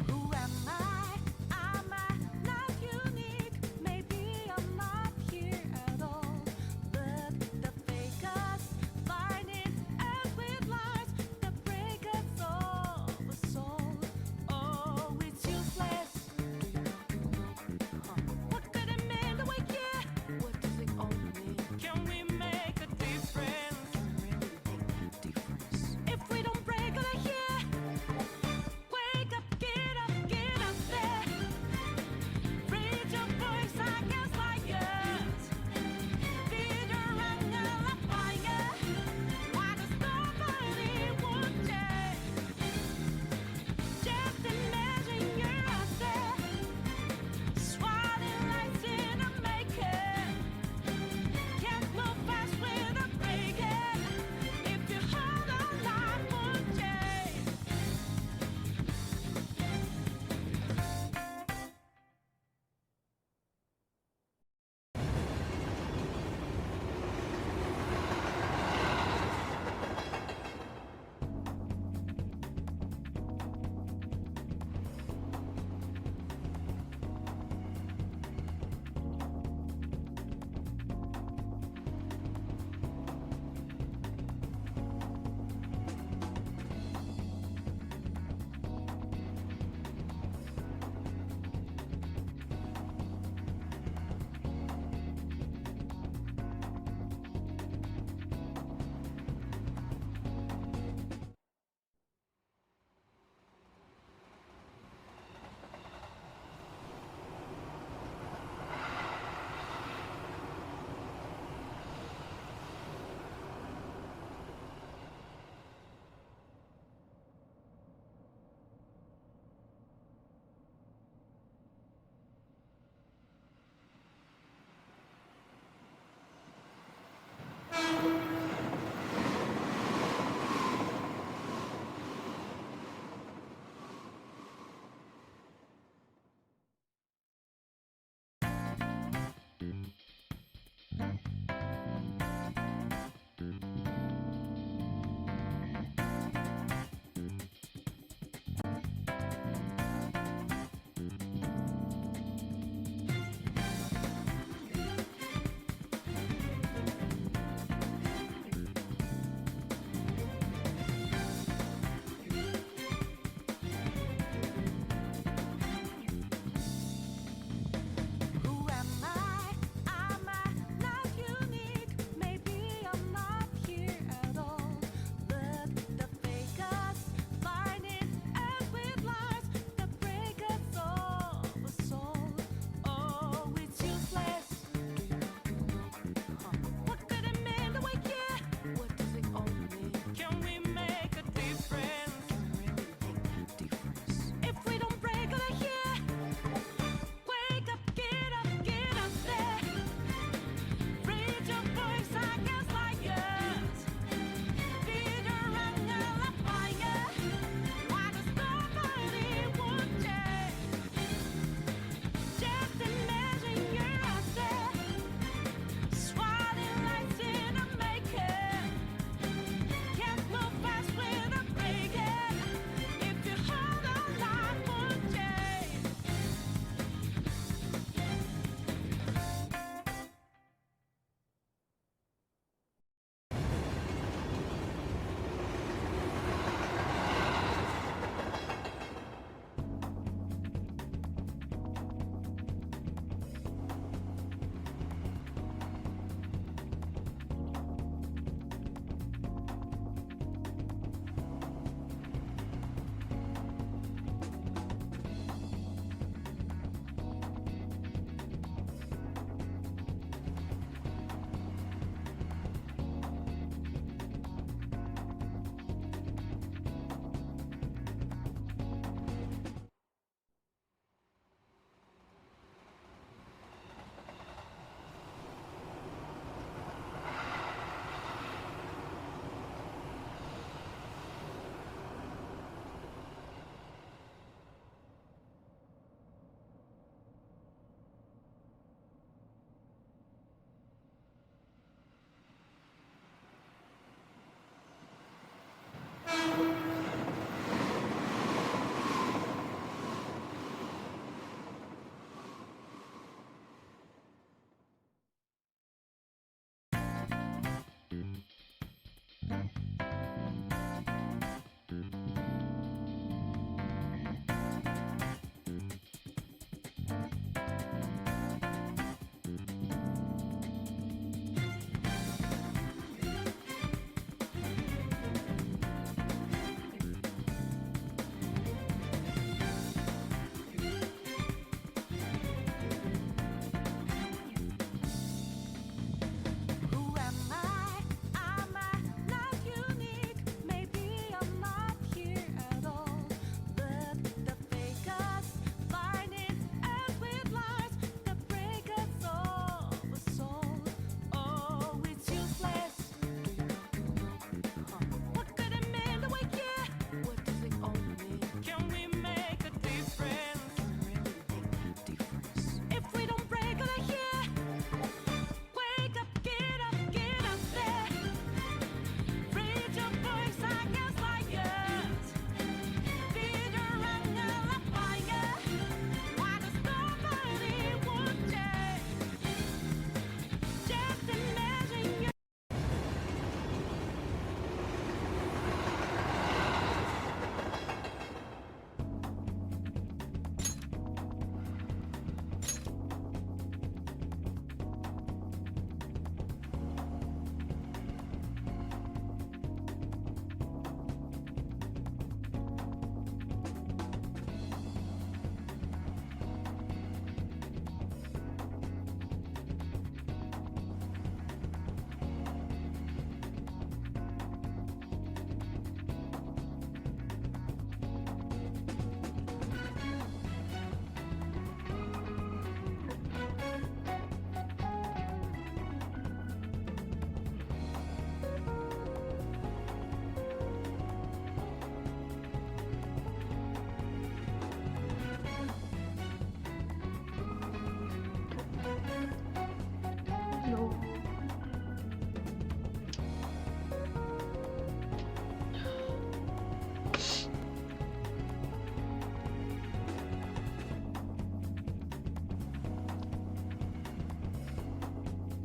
Who am I? I'm not you.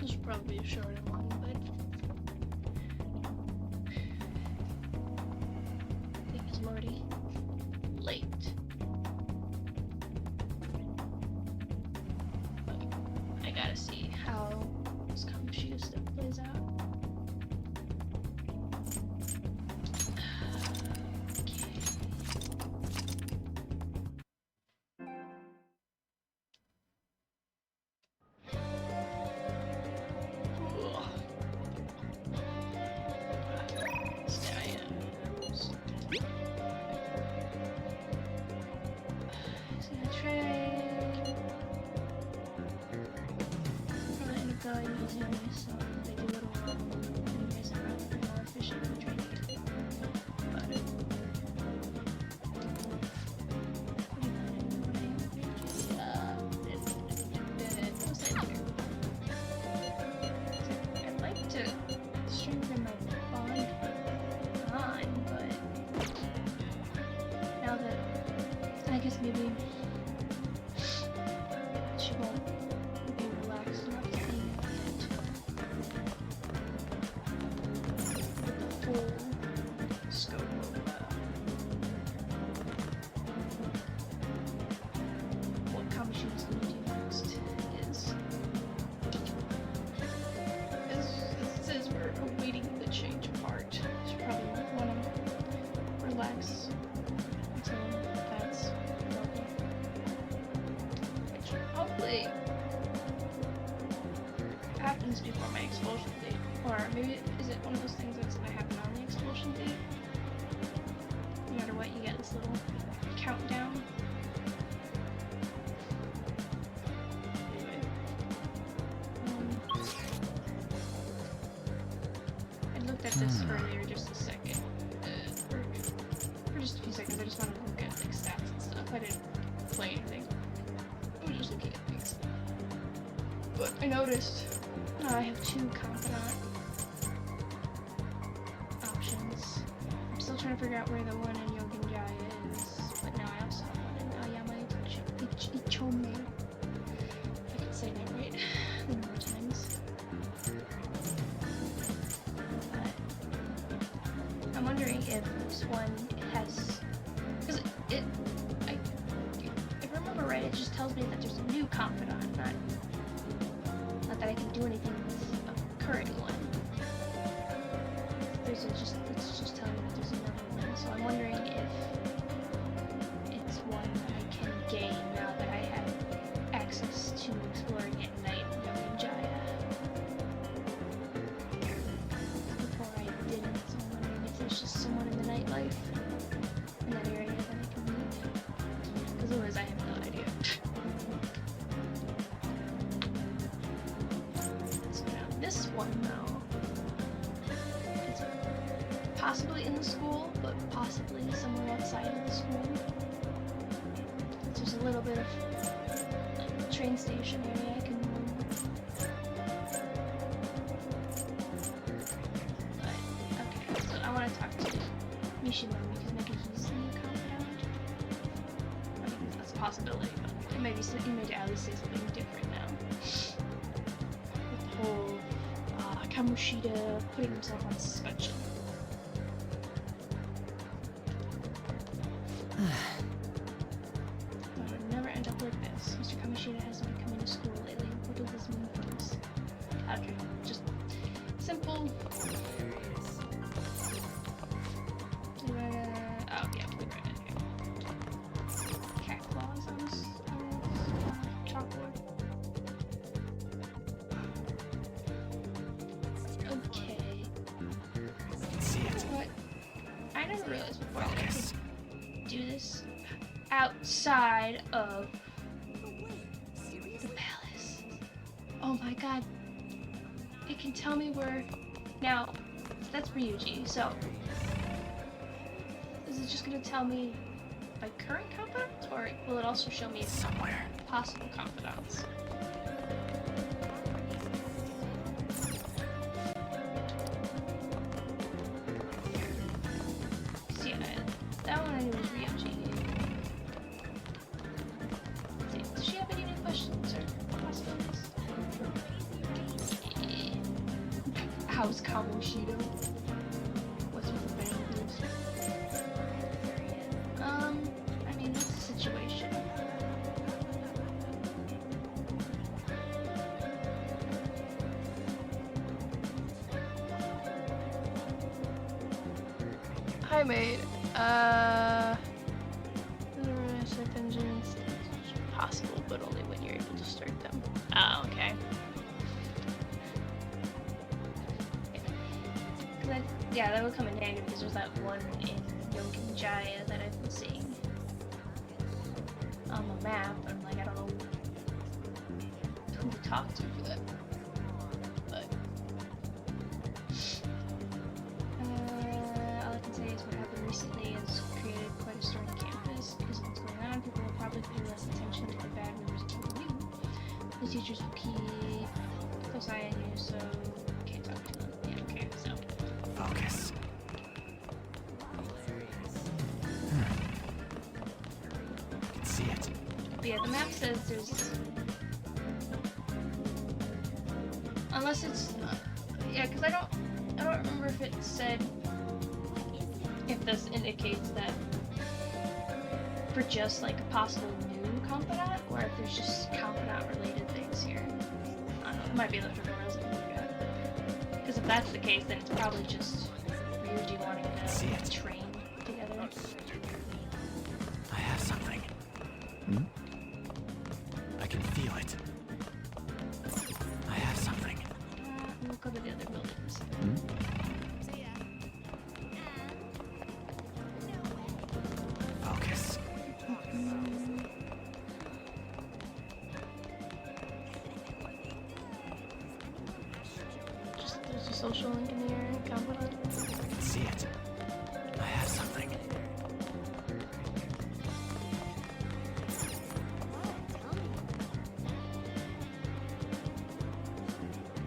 This should probably be a shorter one, but I think it's already late. But I gotta see how this Kamoshida stuff plays out. Maybe she won't be relaxed enough to hang out with the full scope of what Kamoshida's going to do next as it says, we're awaiting the change of heart. She probably won't want to relax until that's hopefully happens before my expulsion date. Or maybe is it one of those things that's gonna happen on the expulsion date? No matter what, you get this little countdown. Anyway. I looked at this earlier just a second. For just a few seconds, I just wanted to look at like stats and stuff. I didn't play anything. I was just looking at things. But I noticed I have 2 confidant options. I'm still trying to figure out where the one in Yoginjaya is, but now I also have one in Aoyama Ichome. If I can say that right the number of times. But I'm wondering if this one has, because if I remember right, it just tells me that there's a new confidant, not that I can do anything with a current one. It's just telling me that there's another one. So I'm wondering if it's one that I can gain now that I have access to exploring at night in Yoginjaya. Before I didn't, so I'm wondering if there's just someone in the nightlife in that area that I can meet. Because otherwise I have no idea. So now this one though, it's possibly in the school, but possibly somewhere outside of the school. There's a little bit of like, train station area I can move. But okay, so I want to talk to Mishima because maybe he's the new confidant. I mean, that's a possibility, but he may at least say something different now. With the whole Kamoshida putting himself on suspension. But it would never end up like this. Mr. Kamoshida hasn't been coming to school lately. What does this mean for us? Okay, just simple. Oh yeah, put it right in here. Cat claws on this chalkboard. Okay. What? I never realized before that I could do this outside of the palace. Oh my god. It can tell me where. Now, that's Ryuji, so. Is it just gonna tell me my current confidants, or will it also show me somewhere possible confidants? See, that one I knew was Ryuji. Let's see, does she have any new questions or possibilities? How's Kamoshida? What's with the bangers? I mean, what's the situation? Hi, mate. Select engines. It's possible, but only when you're able to start them. Oh, okay. Yeah, that would come in handy because there's that one in Yokin Jaya that I've been seeing on the map, and like I don't know who to talk to for that. But all I can say is what happened recently has created quite a stirring campus. Because of what's going on, people will probably pay less attention to the bad members of you. The teachers will keep a close eye on you, so you can't talk to them. Yeah, okay, so. Focus. I can see it. But yeah, the map says there's... Unless it's... yeah, because I don't remember if it said... if this indicates that for just like a possible new confidant, or if there's just confidant related things here. I don't know, it might be a little tutorials I can look at. Because if that's the case, then it's probably just Ryuji wanting to train together. I have something. I can feel it. I have something. We'll go to the other buildings. Focus. Just there's a social engineer confidant. I can see it. I have something.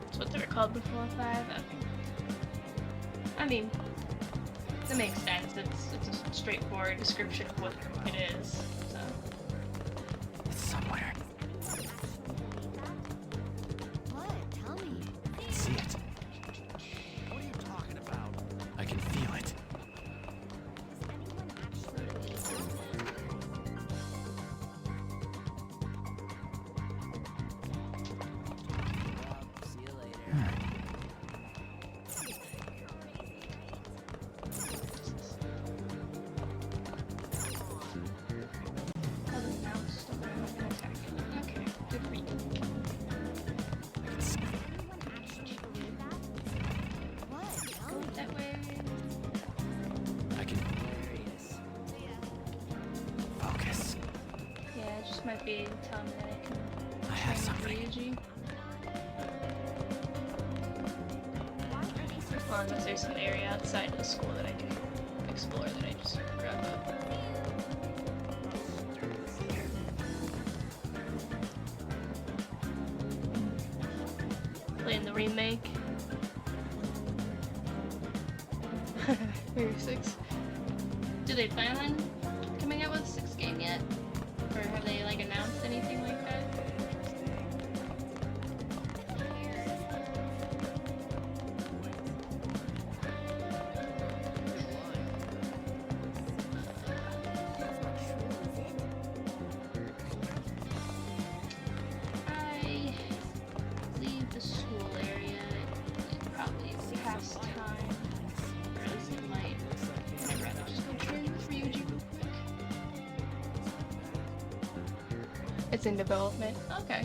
That's what they were called before 5. Okay. I mean, that makes sense. It's a straightforward description of what it is. So. It's somewhere. What? Tell me. I can see it. What are you talking about? I can feel it. See you later. Oh, the mouse still gonna attack. Okay, good for you. I can see it. What? Tell Go me. that way. I can focus. Yeah, it just might be telling me that I can I have train something. Ryuji. Well, unless there's an area outside of the school that I can explore that I just grab up. Playing the remake. Maybe 6. Do they plan on coming out with a 6th game yet? Or have they like announced anything like that? I leave the school area in probably past time. Or at least it might. I'd rather just go train with Ryuji real quick. It's in development. Okay.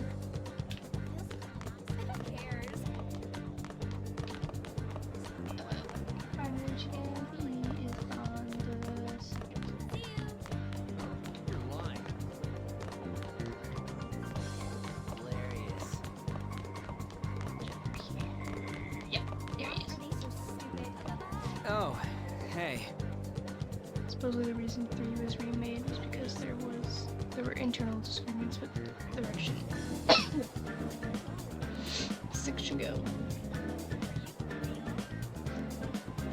Find Ryuji and he is on the second. You're lying. Hilarious. Yep, there he is. Oh, hey. Supposedly the reason 3 was remade was because there were internal disagreements with the direction 6 should go.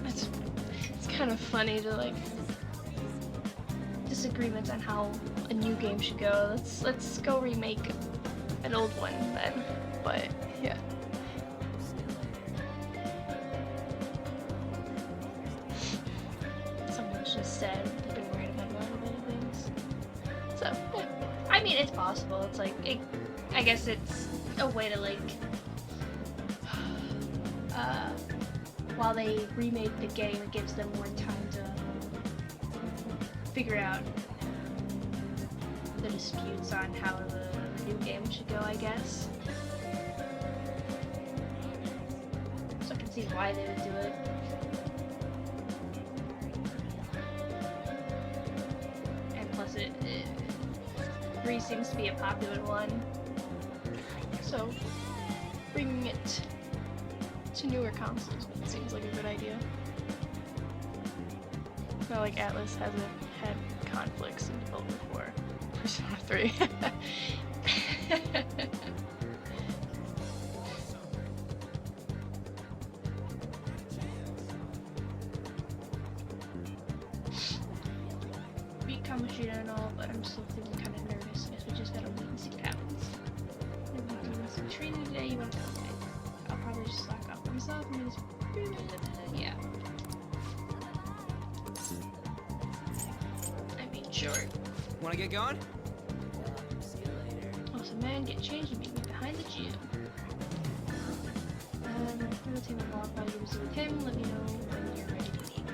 It's kind of funny to like disagreements on how a new game should go. Let's go remake an old one then. But yeah. said they've been worried about a lot of other things. So, yeah. I mean, it's possible. It's like, I guess it's a way to, like, while they remake the game, it gives them more time to figure out the disputes on how the new game should go, I guess. So I can see why they would do it. And plus, 3 seems to be a popular one. So, bringing it to newer consoles seems like a good idea. It's not like Atlas hasn't had conflicts in development for Persona 3. Beat Kamoshida and all, but I'm still feeling kind of nervous. Guess we just gotta wait and see what happens. If I'm doing some training today, you want to tell me? I'll probably just slack off myself. I mean, yeah. I mean, sure. Wanna get going? See you later. Awesome, man. Get changed and meet me behind the gym. I'm gonna take my walk while you're busy with him. Let me know when you're ready to leave.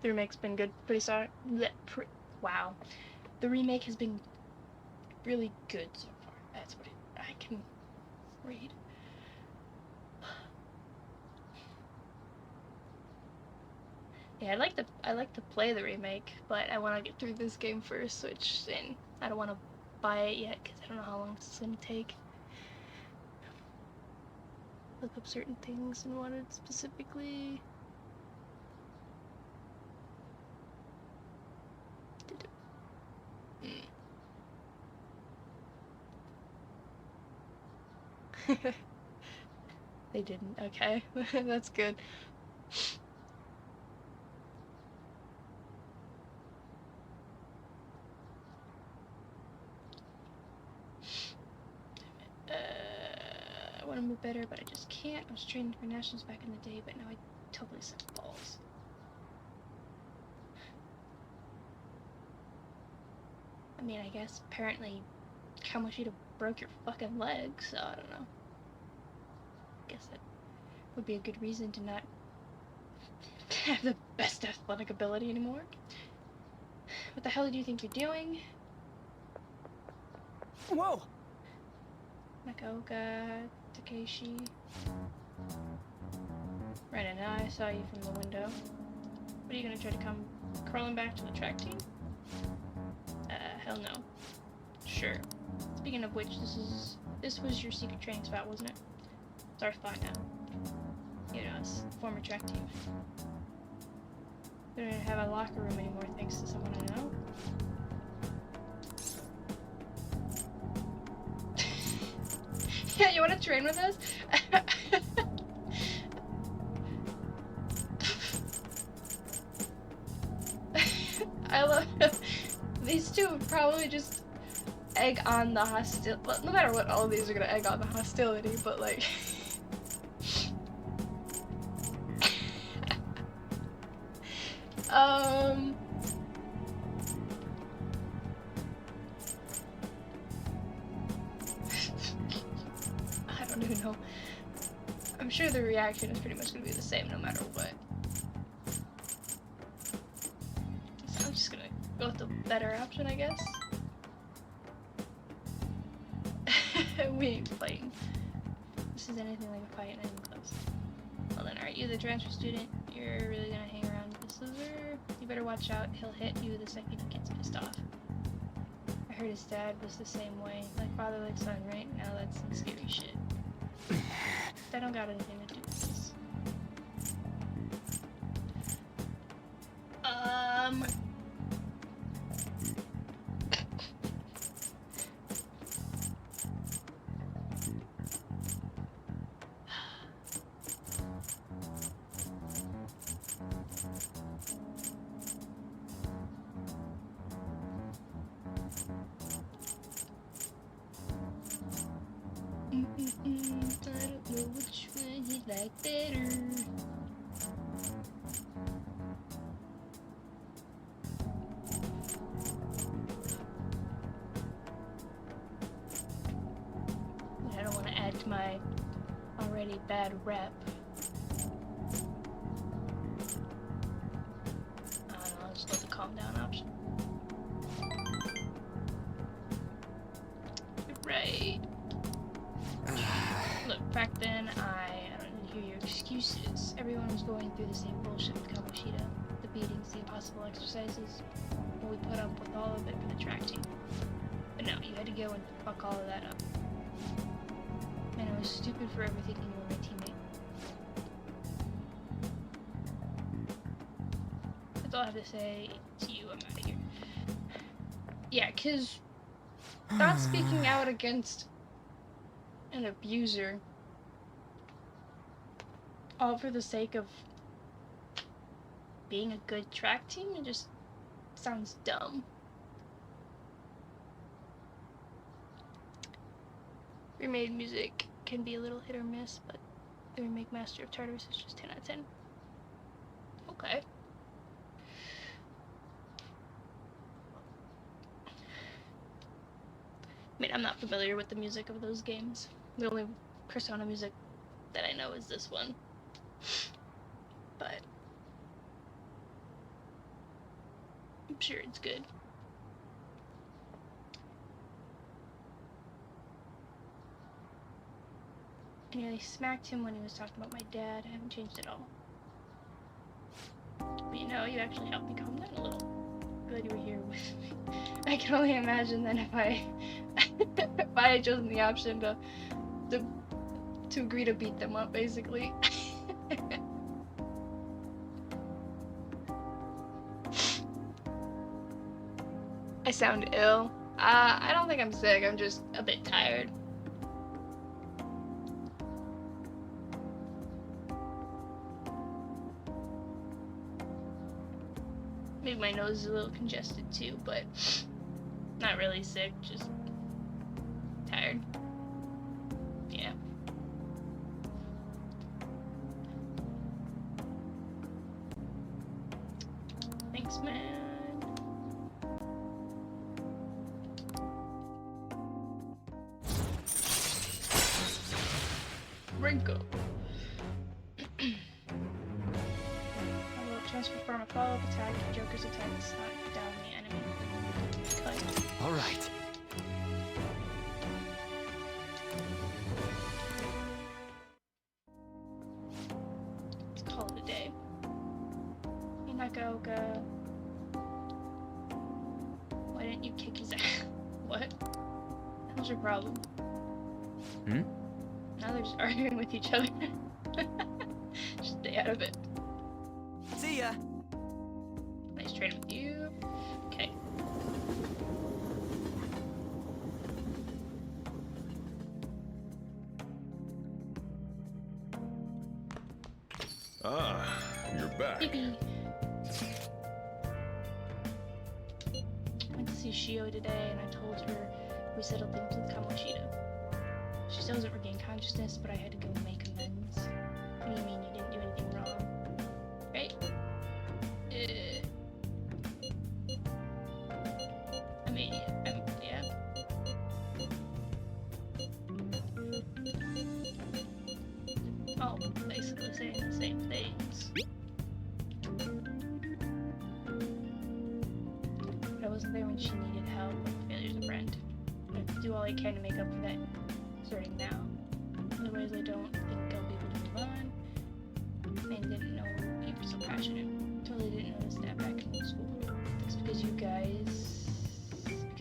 The remake's been good. Wow. The remake has been really good so far. That's what I can read. Yeah, I like to play the remake, but I want to get through this game first, and I don't want to buy it yet because I don't know how long it's gonna take. Look up certain things and wanted specifically. They didn't. Okay, that's good. I want to move better, but I just can't. I was training for nationals back in the day, but now I totally suck balls. I mean, I guess apparently Kamoshida broke your fucking leg, so I don't know. I guess that would be a good reason to not have the best athletic ability anymore. What the hell do you think you're doing? Whoa! Nakaoka, Takeshi. Right, and now I saw you from the window. What are you gonna try to come crawling back to the track team? Hell no. Sure. Speaking of which, this was your secret training spot, wasn't it? It's our spot now. You know, it's former track team. We don't have a locker room anymore thanks to someone I know. Yeah, you wanna train with us? I love these two would probably just egg on the hostility. Well, no matter what, all of these are gonna egg on the hostility, but like I don't even know. I'm sure the reaction is pretty much gonna be the same no matter what. So I'm just gonna go with the better option, I guess. We ain't fighting. This is anything like a fight, not even close. Well then, aren't you the transfer student? You're really gonna hang around with the Sliver? You better watch out, he'll hit you the second he gets pissed off. I heard his dad was the same way. Like father, like son, right? Now that's some scary shit. That don't got anything to do with this. I don't know which one you like better. I don't want to add to my already bad rep. I don't know, I'll just let the calm down option. You're right. Look, back then I don't need to hear your excuses. Everyone was going through the same bullshit with Kamoshida. The beatings, the impossible exercises. Well, we put up with all of it for the track team. But no, you had to go and fuck all of that up. And it was stupid for ever thinking you were my teammate. That's all I have to say to you. I'm out of here. Yeah, cause not speaking out against an abuser, all for the sake of being a good track team, it just sounds dumb. Remade music can be a little hit or miss, but the remake Master of Tartarus is just 10 out of 10. Okay. I mean, I'm not familiar with the music of those games. The only Persona music that I know is this one. But I'm sure it's good. I nearly smacked him when he was talking about my dad. I haven't changed at all. But you know, you actually helped me calm down a little. Glad you were here with me. I can only imagine then if I if I had chosen the option to agree to beat them up, basically. I sound ill. I don't think I'm sick. I'm just a bit tired. Maybe my nose is a little congested too, but not really sick, just tired. Yeah. Thanks, man. Rinko. Transfer from a follow-up attack, Joker's attack to knock down the enemy. Cut. All right. Let's call it a day. Hey, Nakaoka. Why didn't you kick his ass? What? What's your problem? Hmm? Now they're just arguing with each other. Just stay out of it. See ya. Nice trade with you. Okay. Ah, you're back. Pee-pee. Went to see Shio today and I told her we settled things with Kamoshida. She still doesn't regain consciousness, but I had to go make amends. What do you mean you didn't do anything wrong? Right? I mean, yeah. Oh, basically saying the same things. But I wasn't there when she needed help. Failure's a friend. I have to do all I can to make up for that starting now. Otherwise, I don't think I'll be able to move on. Man didn't know you were so passionate. Totally didn't notice that back in middle school. It's because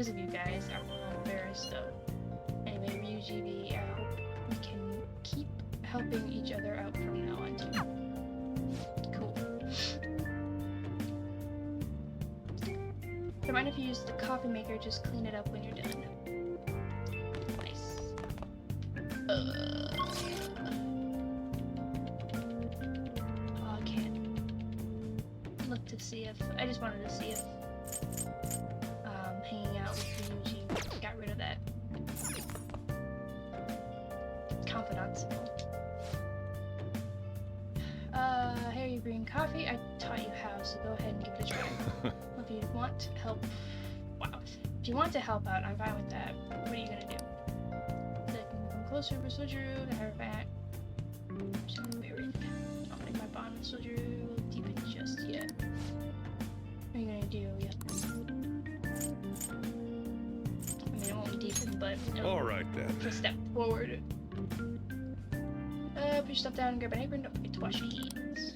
of you guys, I'm a little embarrassed though. Anyway, Ryujibi, I hope we can keep helping each other out from now on too. Cool. Don't mind if you use the coffee maker, just clean it up when you're done. Nice. Oh, I can't look to see if, I just wanted to see if hanging out with Ryuji got rid of that. brewing coffee. I taught you how, so go ahead and give it a try. If you want to help, wow. If you want to help out, I'm fine with that. What are you gonna do? So I can come closer with Switcheroo, the Hierophant. So weird. I don't think my bond with Switcheroo will deepen just yet. What are you gonna do? Yep. I mean, it won't deepen, but it'll Alright then. a step forward. Put your stuff down and grab an apron. Don't forget to wash your hands.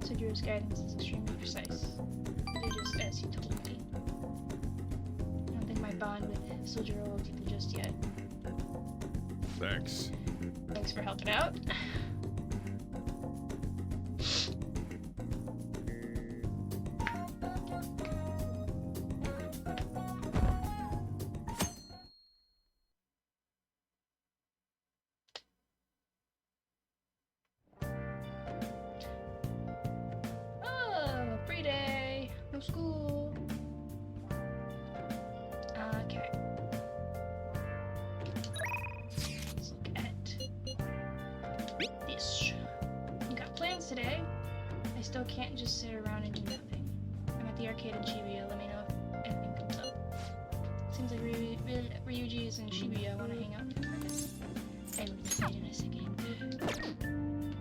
So Drew's guidance is extremely precise. Just as he told me. I don't think my bond with Soldier will deepen just yet. Thanks. Thanks for helping out. Oh, free day. No school. Okay. Let's look at this. You got plans today? I still can't just sit around and do nothing. I'm at the arcade in Shibuya. Let me know if anything comes up. Seems like Ryuji and Shibuya want to hang out together. I will wait in a second.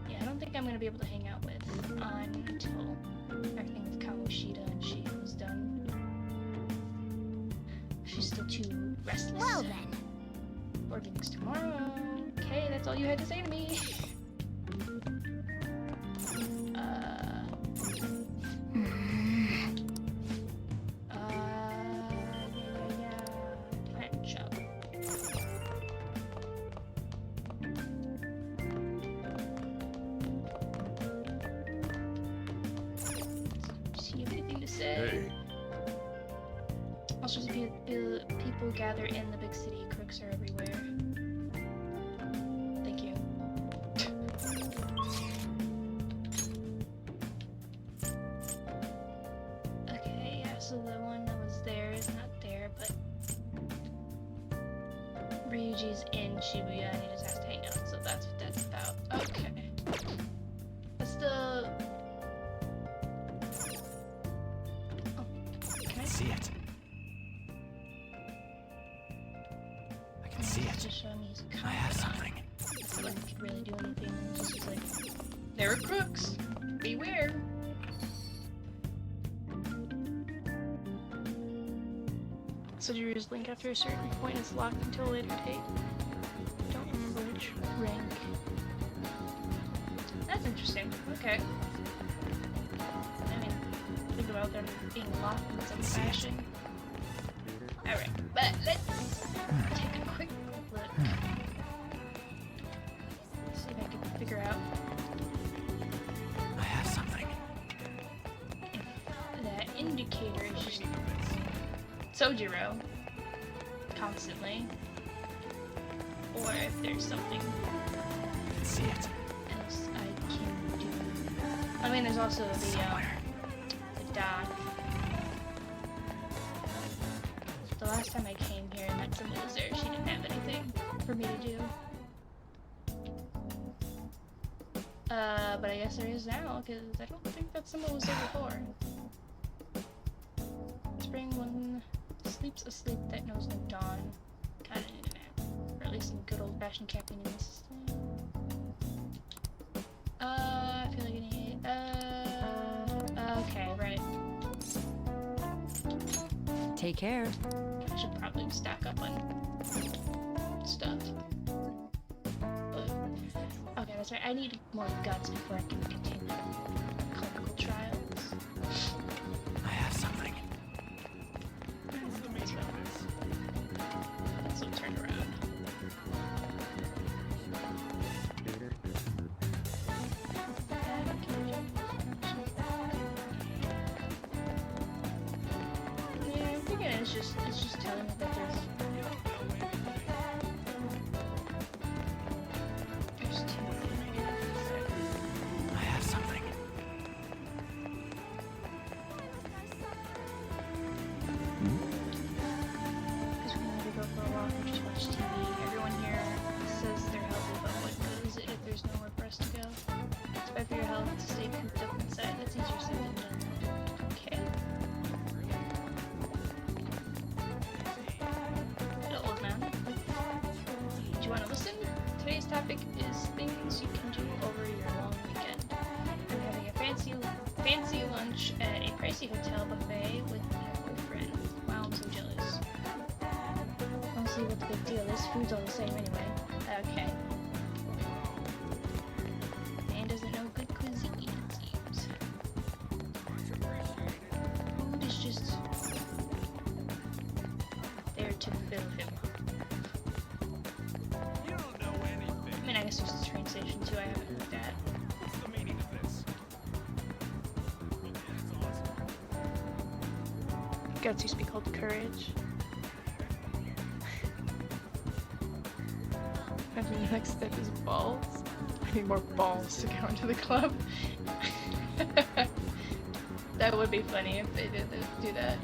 Yeah, I don't think I'm gonna be able to hang out with until everything with Kamoshida and Shio's done. She's still too restless. Well then. Board meeting's tomorrow. Okay, that's all you had to say to me. Plant shop. See you have anything to say? Hey. Also, people gather in the big city. Crooks are everywhere. Thank you. Okay, yeah, so the one that was there is not there, but Ryuji's in Shibuya and he just has to hang out, so that's what that's about. Okay. That's the... Oh, can I See it. I can see It's it. just showing me he's a I have confidant. something. So like, could really do anything. It's just like, there are crooks. Beware. So Drew's link after a certain point is locked until a later date. Don't approach rank. That's interesting. Okay. I mean, think about them being locked in some fashion. Alright, but let's take a quick look. See if I can figure out I have something. if that indicator is just Sojiro constantly, or if there's something I can see it. else I can do. I mean, there's also the Somewhere. dock. The last time I came here and met someone was there, she didn't have anything for me to do. But I guess there is now, because I don't think that someone was there before. Spring one sleeps a sleep that knows no dawn. Got an internet. Or at least some good old fashioned caffeine in the system. I feel like I need, okay, right. Take care. I should probably stack up on stuff. But, okay, that's right. I need more guts before I can continue clinical trials. I have something. So turn around. Yeah, I'm thinking it's just telling me that there's two. I have something. Because we need to go for a walk and just watch TV. Everyone here says they're want to listen? Today's topic is things you can do over your long weekend. I'm having a fancy lunch at a pricey hotel buffet with my boyfriend. Wow, I'm so jealous. I'll see what the big deal is. Food's all the same anyway. Okay. Man doesn't know good cuisine, it seems. Food is just there to fill him. You don't know anything. I mean, I guess there's a train station too I haven't looked at. What's the meaning of this? That's awesome. Guts used to be called courage. I think the next step is balls. I need more balls to go into the club. That would be funny if they did do that.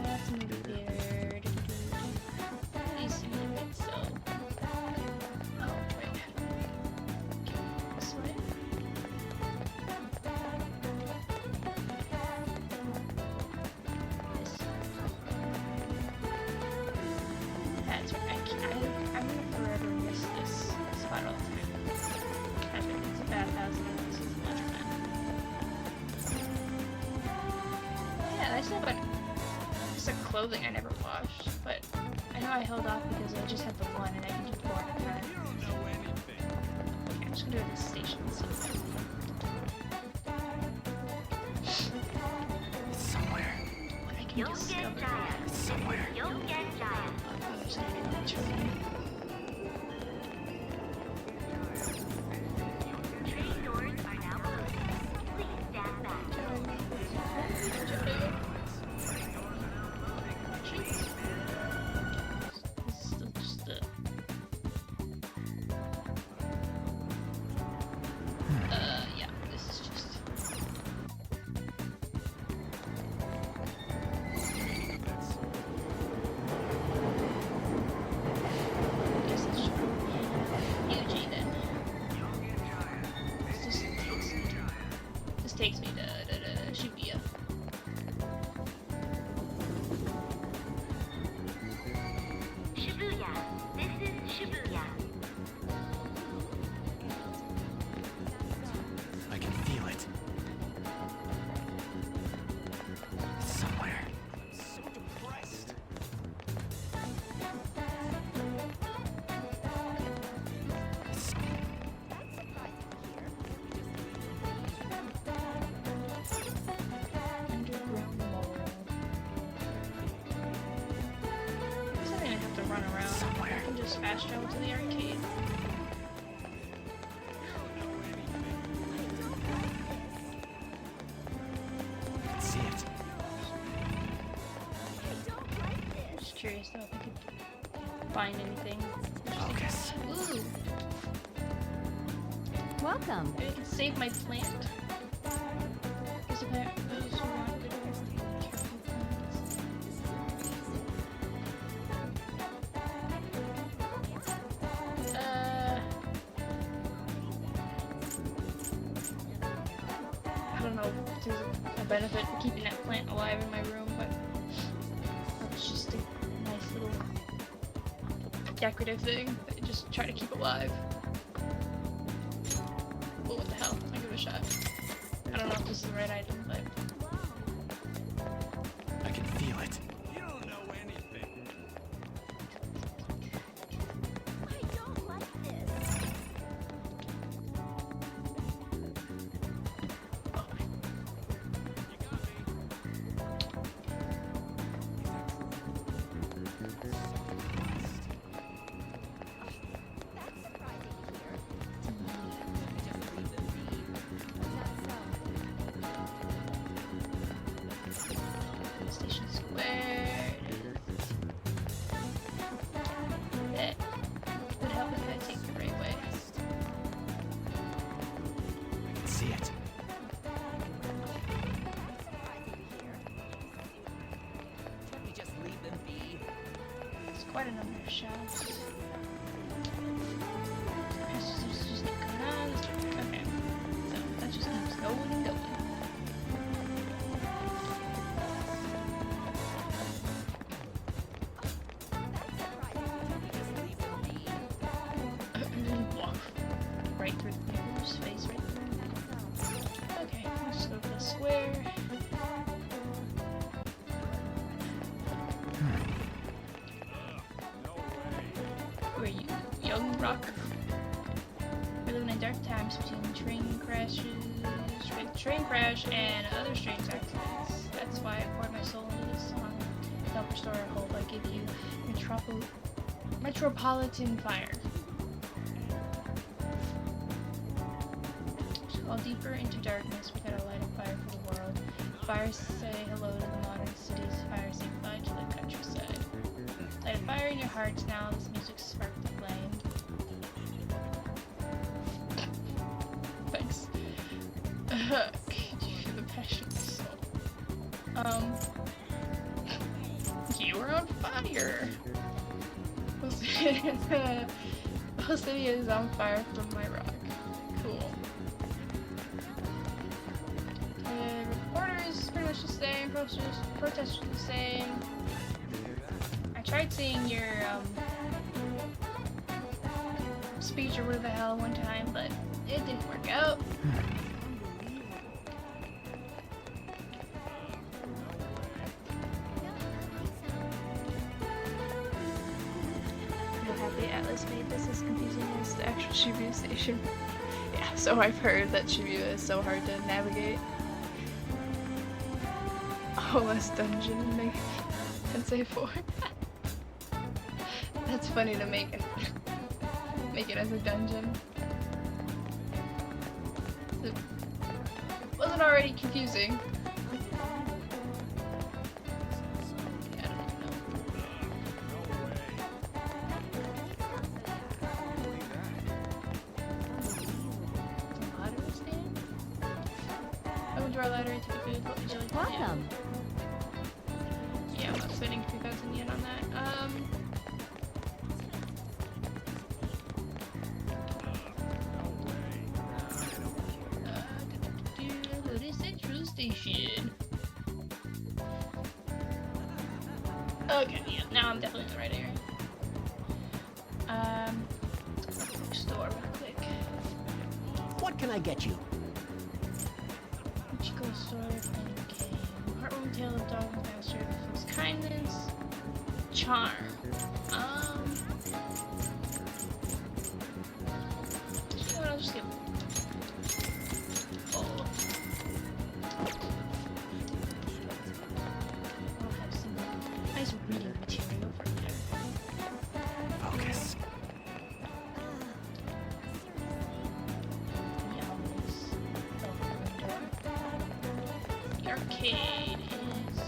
That's a movie theater. These units, so. Oh, wait. This way? That's right. I'm gonna forever miss this spot all the time. I think it's a bathhouse and this is a laundromat. Yeah, I still have some clothing I never washed, but I know I held off because I just had the one and I can do 4 at a time. You don't know anything. Okay, I'm just gonna go to the station and see. It's somewhere. What I can discover. It's somewhere. Oh, I'm just gonna get on the train. Yeah, this is just. Guess it's just UG then. This takes me to Shibuya. Shibuya. This is Shibuya. I can feel it. It's somewhere. I'm so depressed. It's Underground mall. I guess I didn't have to run around. Somewhere. I can just fast travel to the arcade. I can see it. Just curious though if I could find anything. Focus. Ooh, Welcome. maybe I can save my plant. Because apparently those who want good careful plants. I don't know if there's a benefit to keeping that plant alive in my room, but it's just a nice little decorative thing that I just try to keep alive. Well, what the hell? I'll give it a shot. I don't know if this is the right item, but I can feel it. You don't know anything. I don't like this. Station Square. That would help if I take the right way. I can see it. It's quite a number of shops. It's just keep going on. Okay. So that just keeps going and going. young rocker. We're living in dark times between train crash and other strange accidents. That's why I poured my soul into this song. To help restore our hope, I give you Metropolitan Fire. Fall deeper into darkness, we gotta light a fire for the world. Fires say hello to the modern cities, fires say goodbye to the countryside. Light a fire in your hearts now, this music sparked the flame. Thanks. Do you feel the passion of the soul? You are on fire! The whole city is on fire from my rock. Cool. Reporters pretty much the same, protesters the same. I tried seeing your speech or whatever the hell one time, but it didn't work out. I'm happy Atlas made this as confusing as the actual Shibuya station. Yeah, so I've heard that Shibuya is so hard to navigate. Oh, less dungeon in Mega Tensei 4. That's funny to make it as a dungeon. It wasn't already confusing. Yeah, I don't know. Lottery stand? I went to our lottery to get food. What would you like to do? Welcome. Yeah, I'm not spending 3,000 yen on that. What is Central Station? Okay, yeah, now I'm definitely in the right area. Store real quick. What can I get you? Chico store, playing game. Heartwarming tale of dog and bastard. Full's kindness. Charm. You know what, I'll just get. Oh. I'll have some nice reading material for you. Focus. Yums. The arcade is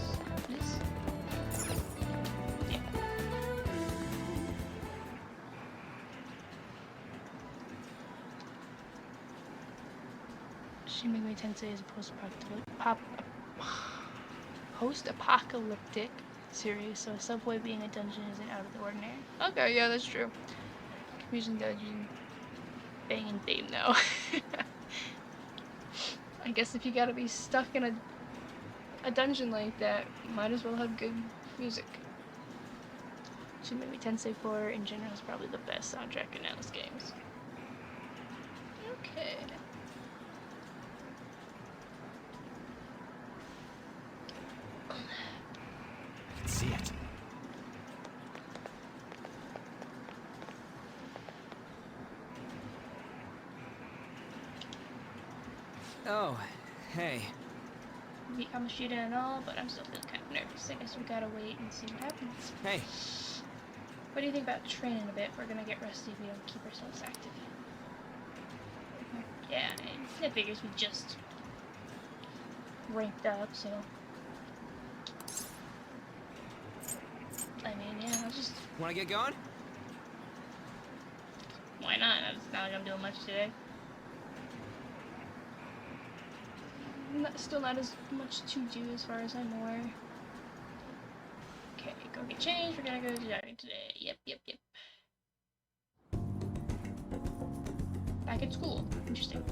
this. Yeah. Shin Megami Tensei is a post-apocalyptic series, so a subway being a dungeon isn't out of the ordinary. Okay, yeah, that's true. Confusing dungeon. Banging theme, though. I guess if you gotta be stuck in a dungeon like that, might as well have good music. Shin Megami Tensei 4 in general is probably the best soundtrack in Atlas games. Okay. I can see it. Oh, hey. Beat Kamoshida and all, but I'm still feeling kind of nervous. I guess we gotta wait and see what happens. Hey. What do you think about training a bit? We're gonna get rusty if we don't keep ourselves active. Yeah, and it figures we just ranked up, so. I mean, yeah, I'll just. Wanna get going? Why not? It's not like I'm doing much today. Still not as much to do as far as I'm aware. Okay, go get changed. We're gonna go to jogging today. Yep. Back at school. Interesting.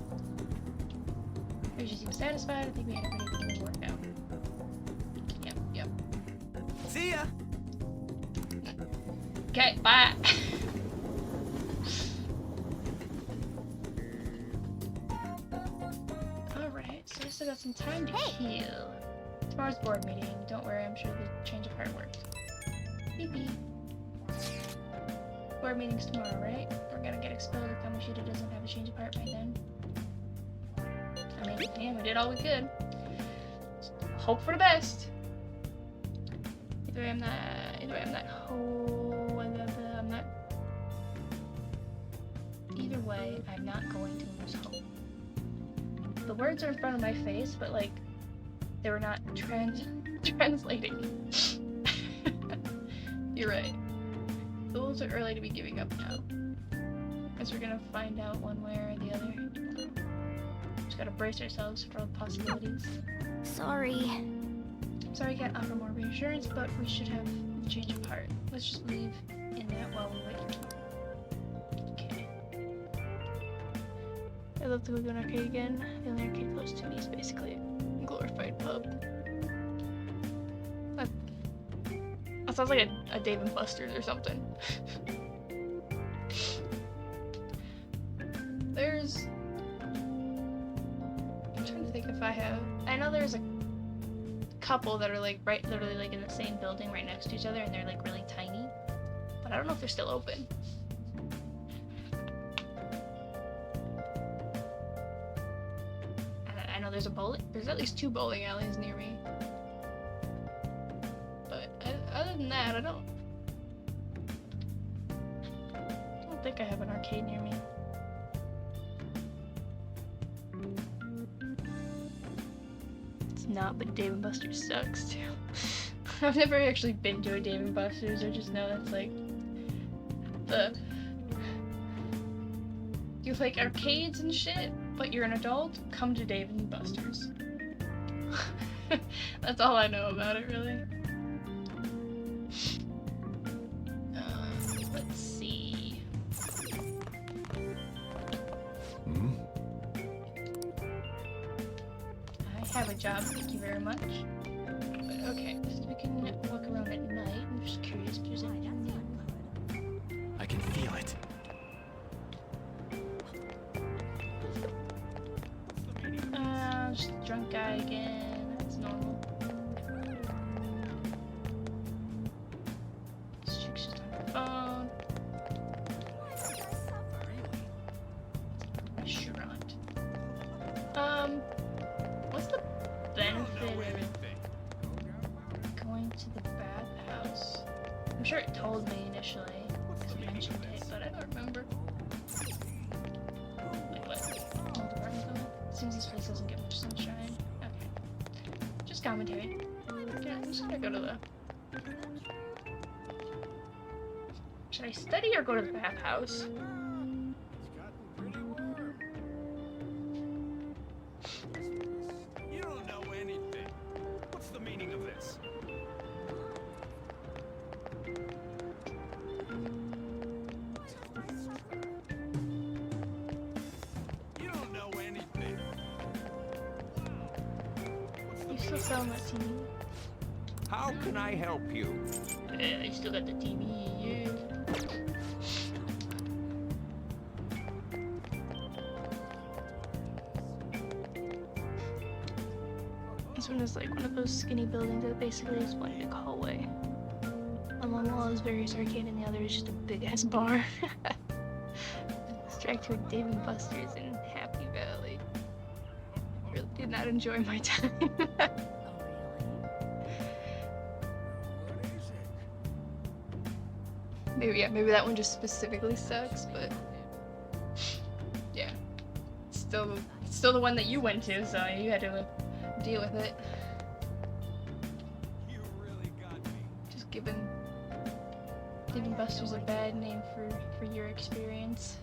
We just seem satisfied. I think we had everything worked out. Yep. See ya! Okay, bye. Alright, so I still got some time to kill. Tomorrow's board meeting. Don't worry, I'm sure the change of heart worked. Beep beep. Board meeting's tomorrow, right? We're gonna get expelled if Kamoshida doesn't have a change of heart by then. I mean, yeah, we did all we could. Hope for the best. Either way, I'm not. Either way, I'm not going to lose hope. The words are in front of my face, but like, they were not translating. You're right. It's a little too early to be giving up now. Guess we're gonna find out one way or the other. Just gotta brace ourselves for all the possibilities. Sorry. I'm sorry I can't offer more reassurance, but we should have a change of heart. Let's just leave in that while we wait. Okay. I'd love to go to an arcade again. The only arcade close to me is basically a glorified pub. That sounds like a Dave & Buster's or something. I'm trying to think if I have... I know there's a couple that are like literally like in the same building right next to each other, and they're like really tiny. But I don't know if they're still open. I know there's at least 2 bowling alleys near me. Other than that, I don't think I have an arcade near me. It's not, but Dave & Buster's sucks too. I've never actually been to a Dave & Buster's. I just know that's like you like arcades and shit, but you're an adult. Come to Dave & Buster's. That's all I know about it, really. Let's see. I have a job, thank you very much. But okay, so we can walk around at night. I'm just curious if there's anything new. I can feel it. Just a drunk guy again. That's normal. This chick's just on her phone. Restaurant. What's the benefit of going to the bathhouse? I'm sure it told me initially, because it mentioned it, but I don't remember. Like what? Oh, department building? Seems this place doesn't get much sunshine. Okay. Just commentary. Yeah, I'm just gonna go to the... Should I study or go to the bathhouse? You don't know anything. What's the meaning of this? You don't know anything. You still selling that TV? How can I help you? Yeah, you still got the TV, yeah. This one is like one of those skinny buildings that basically is one big hallway. On one wall is various arcade and the other is just a big ass bar. Strike to a Dave & Buster's in Happy Valley. Really did not enjoy my time. Maybe that one just specifically sucks, but yeah, it's still the one that you went to, so you had to deal with it. You really got me. Just giving Dave & Buster's a bad name for your experience.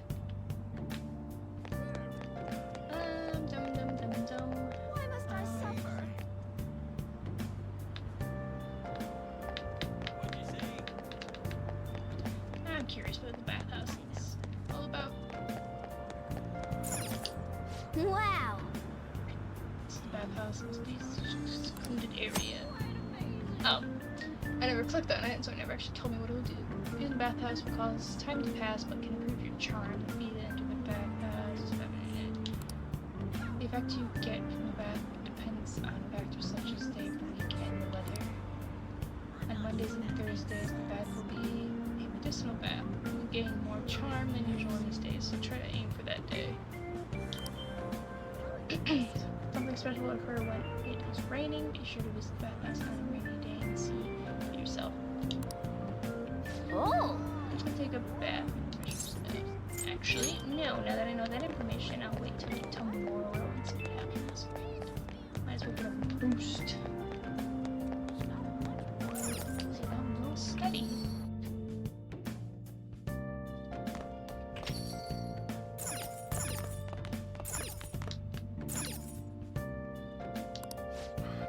Dum. Why must I suffer? What'd you say? I'm curious what the bathhouse is all about. Wow. It's the bathhouse is this secluded area. Oh, I never clicked on it, so it never actually told me what it would do. Using the bathhouse will cause time to pass, but can improve your charm. Be the end of the bathhouse. The effect you get from the bath depends on factors such as day of the week and the weather. On Mondays and Thursdays, the bath will be a medicinal bath. gain more charm than usual on these days, so try to aim for that day. Something special will occur when it is raining. Be sure to visit the bathhouse on a rainy day and see for yourself. Oh! Take a bath. Actually, no. Now that I know that information, I'll wait till tomorrow and see what happens. Might as well get a boost. See, I'm a little steady.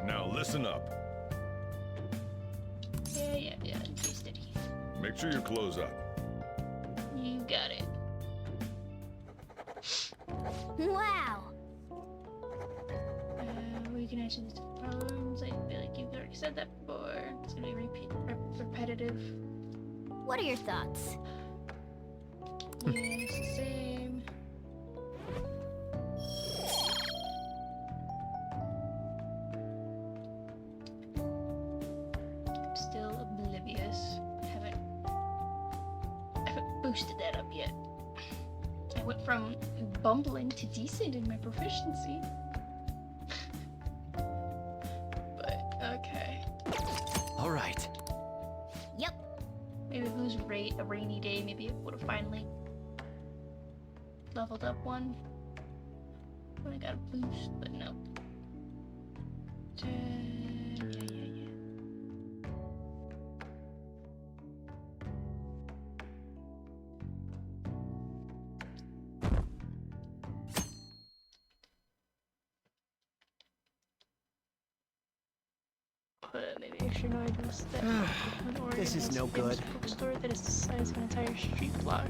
Now listen up. Yeah. Stay steady. Make sure your clothes up. You got it. Wow! We can answer these problems. I feel like you've already said that before. It's gonna be repetitive. What are your thoughts? Yeah, it's the same. I'm still oblivious. I haven't boosted that up yet. I went from bumbling to decent in my proficiency. But, okay. All right. Yep. Maybe if it was a rainy day, maybe it would have finally leveled up one. When I got a boost, but no. Yeah. Maybe I should know I missed that. This is no good. Bookstore that is the size of an entire street block.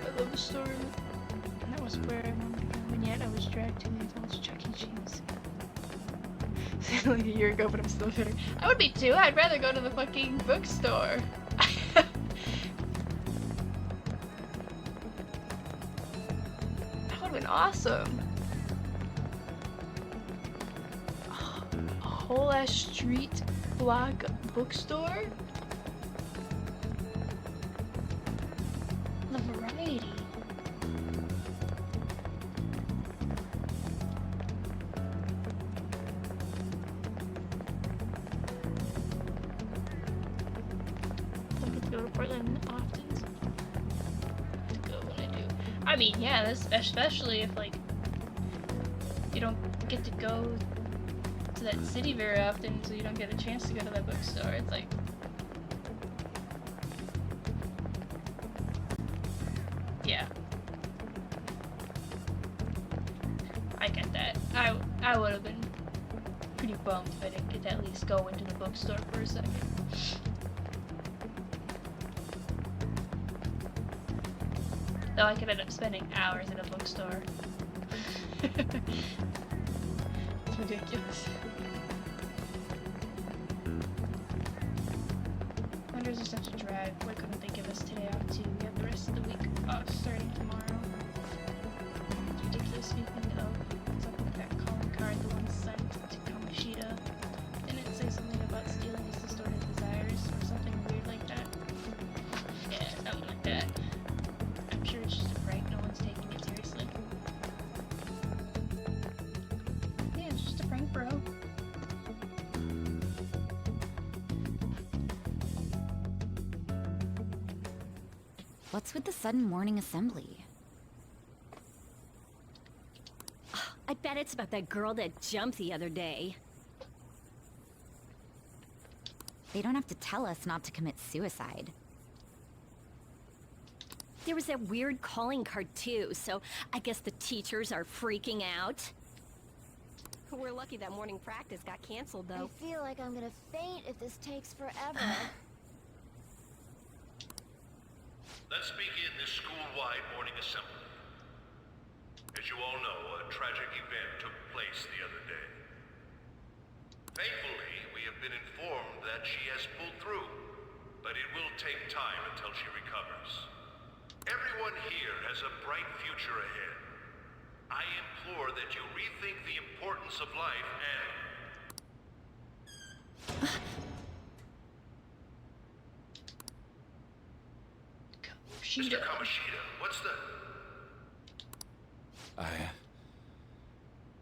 I love the store. And that was where I remember when yet I was dragged to the adults Chuck E. Cheese. Like a year ago, but I'm still bitter. I would be too. I'd rather go to the fucking bookstore. That would have been awesome. A whole ass street block bookstore? The variety. Don't get to go to Portland often. To go when I do. I mean, yeah, that's especially if like you don't get to go to that city very often, so you don't get a chance to go to that bookstore. It's like, yeah, I get that. I would have been pretty bummed if I didn't get to at least go into the bookstore for a second. Though I could end up spending hours in a bookstore. It's ridiculous. Wonders are such a drag. Why couldn't they give us today off too? We have the rest of the week off starting tomorrow. It's ridiculous. Speaking of, what's up with that calling card, the one sent to Kamoshida? Didn't it say something about stealing his distorted desires or something weird like that? Yeah, something like that. I'm sure it's just a prank. No one's taking it seriously. Yeah, it's just a prank, bro. What's with the sudden morning assembly? I bet it's about that girl that jumped the other day. They don't have to tell us not to commit suicide. There was that weird calling card too, so I guess the teachers are freaking out. We're lucky that morning practice got canceled, though. I feel like I'm gonna faint if this takes forever. Let's begin this school-wide morning assembly. As you all know, a tragic event took place the other day. Thankfully, we have been informed that she has pulled through, but it will take time until she recovers. Everyone here has a bright future ahead. I implore that you rethink the importance of life and... Kamoshida. Mr. Kamoshida, what's the... I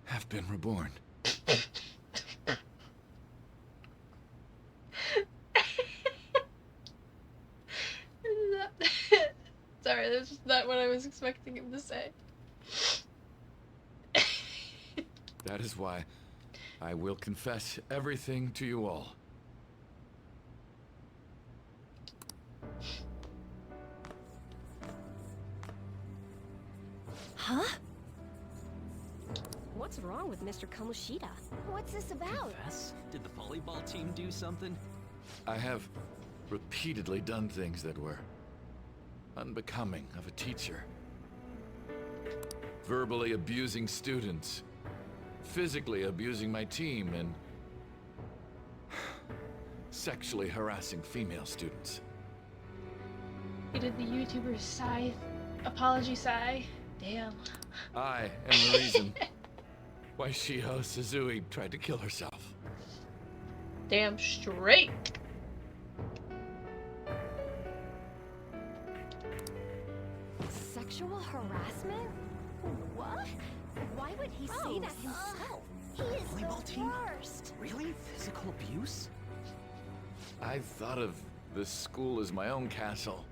have been reborn. Sorry, that's just not what I was expecting him to say. That is why I will confess everything to you all. Huh? What's wrong with Mr. Kamoshida? What's this about? Confess? Did the volleyball team do something? I have repeatedly done things that were unbecoming of a teacher. Verbally abusing students, physically abusing my team, and sexually harassing female students. He did the YouTuber sigh, apology sigh. Damn. I am the reason why Shiho Suzui tried to kill herself. Damn straight. Sexual harassment? What? Why would he say that himself? He is Volleyball the team? worst. Really? Physical abuse? I thought of this school as my own castle.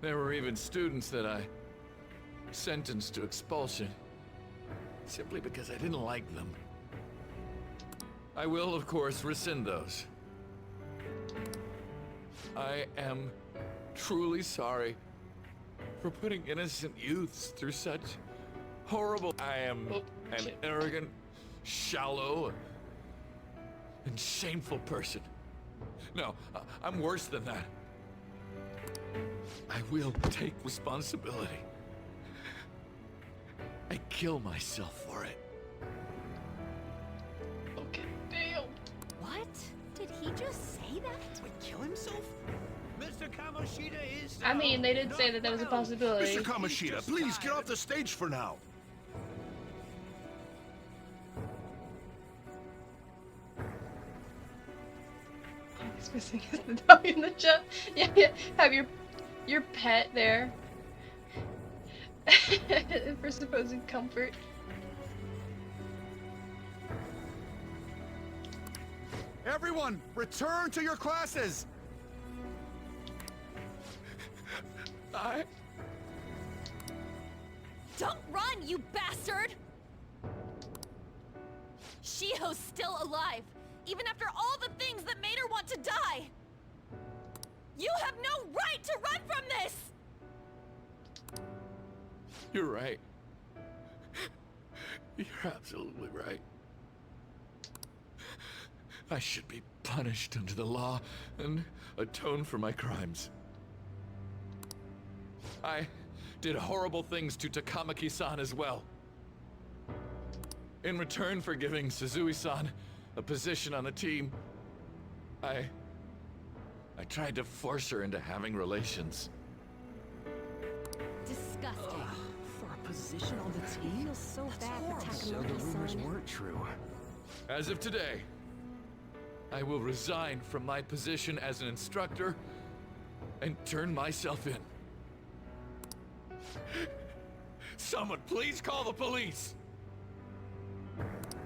There were even students that I sentenced to expulsion, simply because I didn't like them. I will, of course, rescind those. I am truly sorry for putting innocent youths through such horrible... I am an arrogant, shallow, and shameful person. No, I'm worse than that. I will take responsibility. I kill myself for it. Okay, damn. What? Did he just say that? Wait, kill himself? Mr. Kamoshida is... I mean, they did say that that was a possibility. Mr. Kamoshida, please get off the stage for now. He's missing his W in the chat. Yeah, have your pet there for supposed comfort. Everyone, return to your classes! Don't run, you bastard! Shiho's still alive, even after all the things that made her want to die! You have no right to run from this! You're right. You're absolutely right. I should be punished under the law and atone for my crimes. I did horrible things to Takamaki-san as well. In return for giving Suzui-san a position on the team, I tried to force her into having relations. Disgusting. For a position on the team? Feels so bad for So the rumors Takamaki-san. weren't true. As of today, I will resign from my position as an instructor and turn myself in. Someone please call the police!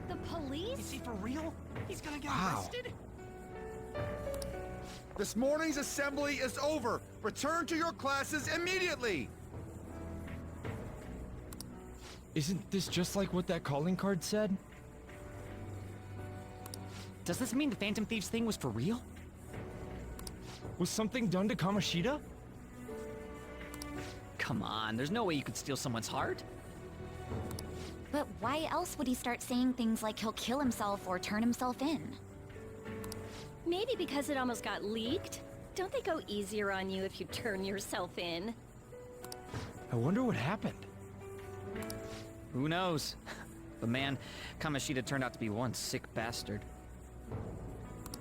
The police? Is he for real? He's gonna get Wow. arrested? This morning's assembly is over. Return to your classes immediately! Isn't this just like what that calling card said? Does this mean the Phantom Thieves thing was for real? Was something done to Kamoshida? Come on, there's no way you could steal someone's heart. But why else would he start saying things like he'll kill himself or turn himself in? Maybe because it almost got leaked? Don't they go easier on you if you turn yourself in? I wonder what happened. Who knows? But man, Kamoshida turned out to be one sick bastard.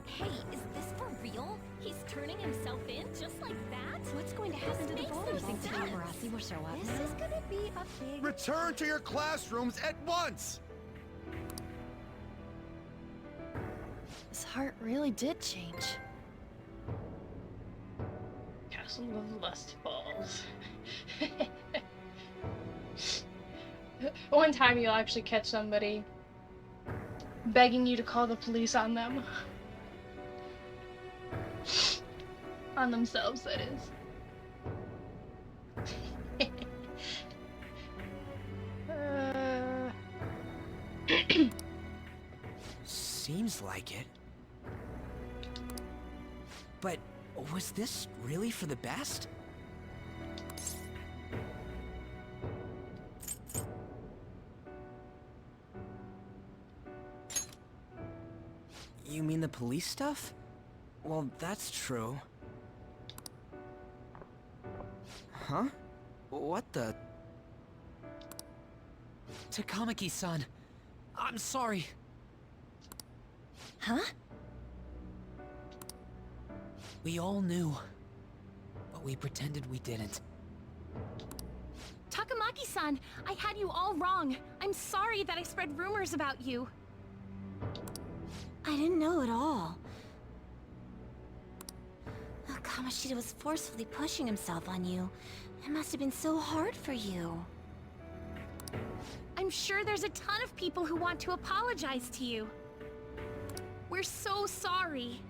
Hey, is this for real? He's turning himself in just like that? What's going to happen to the volleyball team? Marasi will show up. This is gonna be a big... Return to your classrooms at once! His heart really did change. Castle of Lustfall. assholes. One time you'll actually catch somebody begging you to call the police on them. On themselves, that is. Seems like it. But was this really for the best? You mean the police stuff? Well, that's true. Huh? What the? Takamaki-san, I'm sorry. Huh? We all knew, but we pretended we didn't. Takamaki-san, I had you all wrong. I'm sorry that I spread rumors about you. I didn't know at all. Oh, Kamoshida was forcefully pushing himself on you. It must have been so hard for you. I'm sure there's a ton of people who want to apologize to you. We're so sorry.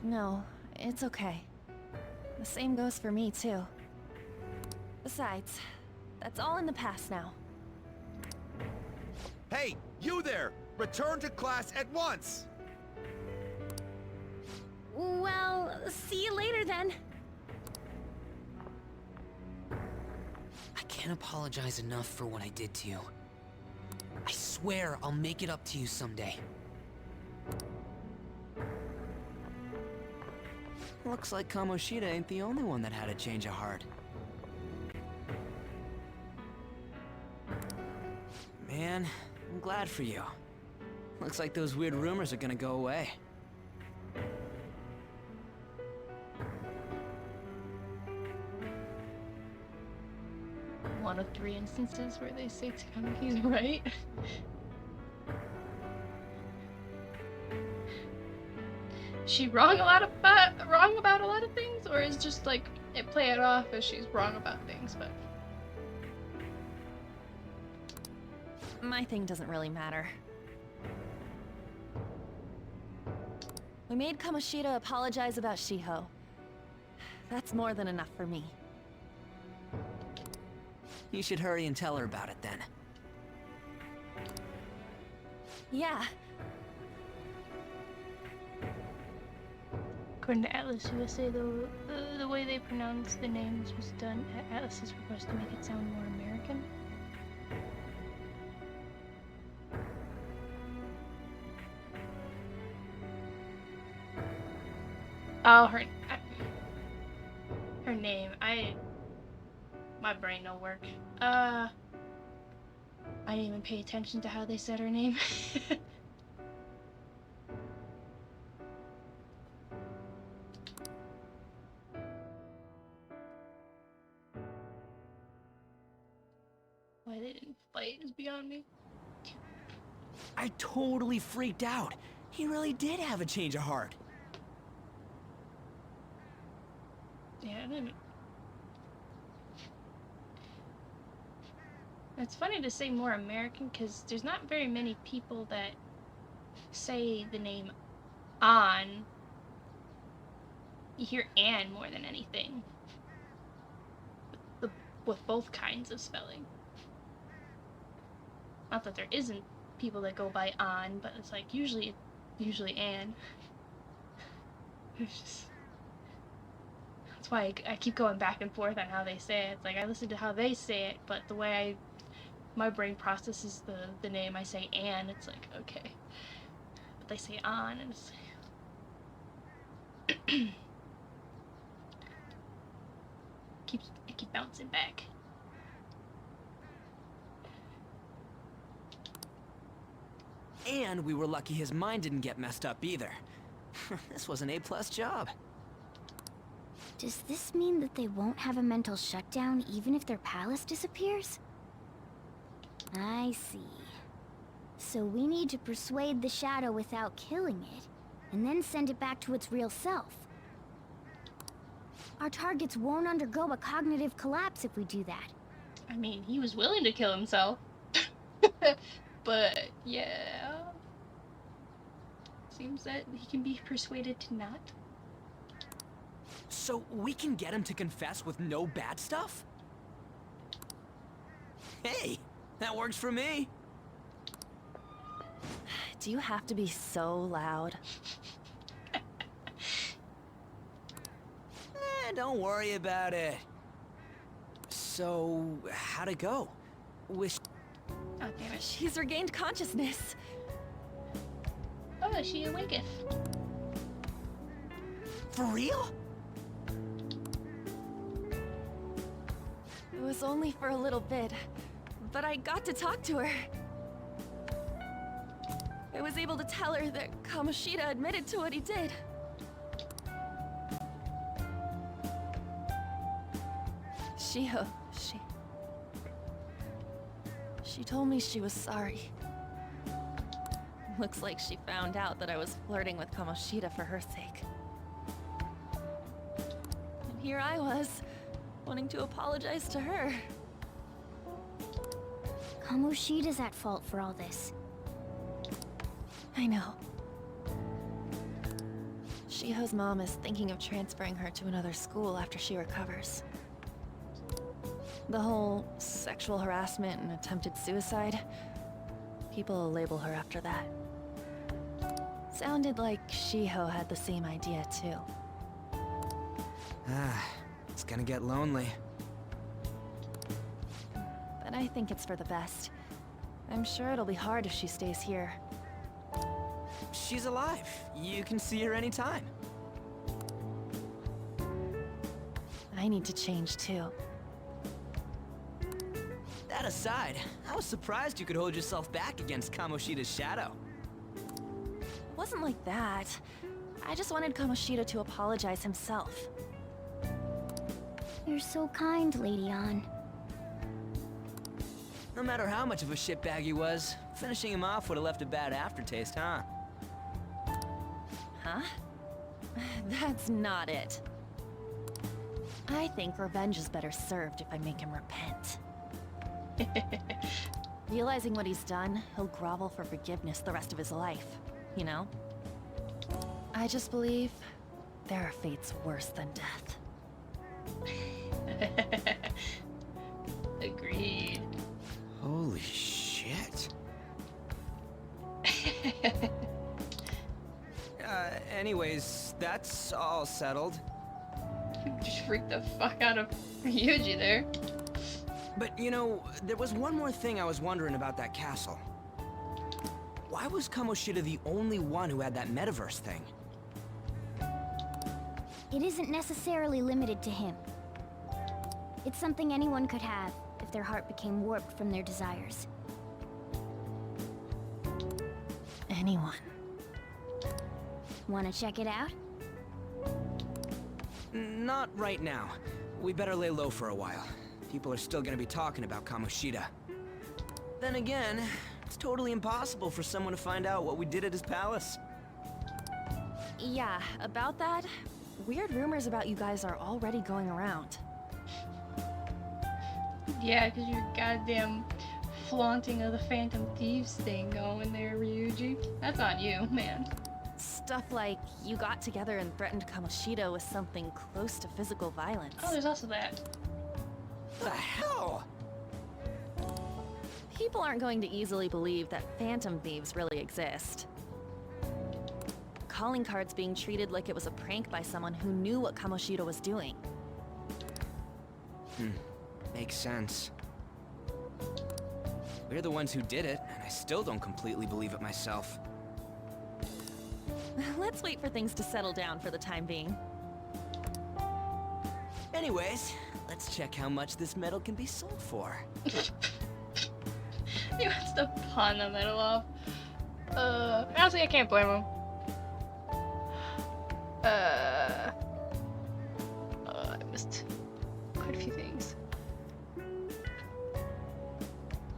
No, it's okay. The same goes for me, too. Besides, that's all in the past now. Hey, you there! Return to class at once! Well, see you later then. I can't apologize enough for what I did to you. I swear I'll make it up to you someday. Looks like Kamoshida ain't the only one that had a change of heart. Man, I'm glad for you. Looks like those weird rumors are gonna go away. One of 3 instances where they say Takamiki's right. Is she wrong about a lot of things, or is just like it play it off as she's wrong about things? But My thing doesn't really matter. We made Kamoshida apologize about Shiho. That's more than enough for me. You should hurry and tell her about it then. Yeah. according to Atlas USA, the way they pronounced the names was done at Atlas's request to make it sound more American. Oh, her name. My brain don't work. I didn't even pay attention to how they said her name. Why they didn't fight is beyond me. I totally freaked out. He really did have a change of heart. Yeah, I didn't. It's funny to say more American because there's not very many people that say the name An. You hear Ann more than anything. With both kinds of spelling. Not that there isn't people that go by An, but it's like usually Ann. It's just... That's why I keep going back and forth on how they say it. It's like I listen to how they say it, but the way my brain processes the name, I say Ann, it's like, okay. But they say An, and it's I keep bouncing back. And we were lucky his mind didn't get messed up either. This was an A+ job. Does this mean that they won't have a mental shutdown even if their palace disappears? I see. So we need to persuade the shadow without killing it, and then send it back to its real self. Our targets won't undergo a cognitive collapse if we do that. I mean, he was willing to kill himself. But, yeah. Seems that he can be persuaded to not. So we can get him to confess with no bad stuff? Hey, that works for me. Do you have to be so loud? Don't worry about it. So, how'd it go? Wish... Oh, damn it. She's regained consciousness. Oh, she awaketh. For real? It was only for a little bit, but I got to talk to her. I was able to tell her that Kamoshida admitted to what he did. She told me she was sorry. Looks like she found out that I was flirting with Kamoshida for her sake. And here I was, wanting to apologize to her. Kamoshida's at fault for all this. I know. Shiho's mom is thinking of transferring her to another school after she recovers. The whole sexual harassment and attempted suicide, people will label her after that. Sounded like Shiho had the same idea too. It's gonna get lonely. But I think it's for the best. I'm sure it'll be hard if she stays here. She's alive. You can see her anytime. I need to change too. That aside, I was surprised you could hold yourself back against Kamoshida's shadow. It wasn't like that. I just wanted Kamoshida to apologize himself. You're so kind, Lady Ann. No matter how much of a shitbag he was, finishing him off would have left a bad aftertaste, huh? Huh? That's not it. I think revenge is better served if I make him repent. Realizing what he's done, he'll grovel for forgiveness the rest of his life, you know? I just believe there are fates worse than death. Agreed. Holy shit. Anyways, that's all settled. You just freaked the fuck out of Ryuji there. But, you know, there was one more thing I was wondering about that castle. Why was Kamoshida the only one who had that metaverse thing? It isn't necessarily limited to him. It's something anyone could have if their heart became warped from their desires. Anyone. Wanna check it out? Not right now. We better lay low for a while. People are still gonna be talking about Kamoshida. Then again, it's totally impossible for someone to find out what we did at his palace. Yeah, about that, weird rumors about you guys are already going around. Yeah, because your goddamn flaunting of the Phantom Thieves thing going there, Ryuji. That's on you, man. Stuff like you got together and threatened Kamoshida with something close to physical violence. Oh, there's also that. The hell? People aren't going to easily believe that Phantom Thieves really exist. Calling cards being treated like it was a prank by someone who knew what Kamoshida was doing. Makes sense. We're the ones who did it, and I still don't completely believe it myself. Let's wait for things to settle down for the time being. Anyways, let's check how much this metal can be sold for. He wants to pawn the metal off. Honestly, I can't blame him. I missed quite a few things.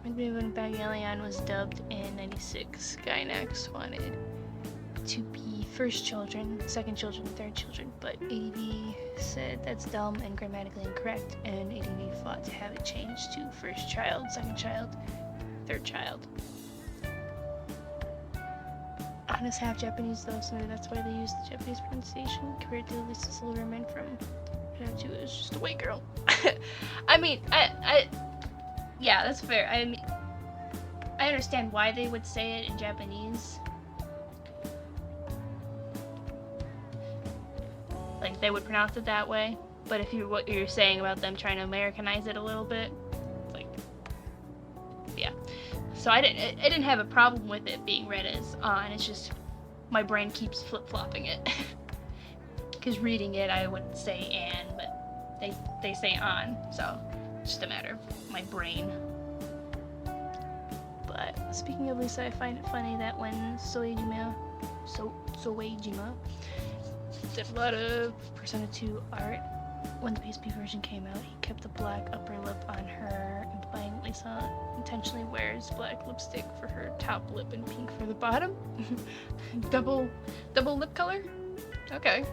Maybe when Bagalion was dubbed in '96, Gainax wanted to be first children, second children, third children, but ADV said that's dumb and grammatically incorrect, and ADV fought to have it changed to first child, second child, third child. Anna's half Japanese though, so maybe that's why they use the Japanese pronunciation compared to Lisa Silverman from Two is just a white girl. I mean, yeah, that's fair. I mean, I understand why they would say it in Japanese. Like, they would pronounce it that way. But if you what you're saying about them trying to Americanize it a little bit, like, yeah. So I didn't have a problem with it being read as on. It's just my brain keeps flip-flopping it. Because reading it, I would say "and," but they say "on," so it's just a matter of my brain. But speaking of Lisa, I find it funny that when Soejima did a lot of Persona 2 art, when the PSP version came out, he kept the black upper lip on her, implying Lisa intentionally wears black lipstick for her top lip and pink for the bottom. double lip color? Okay.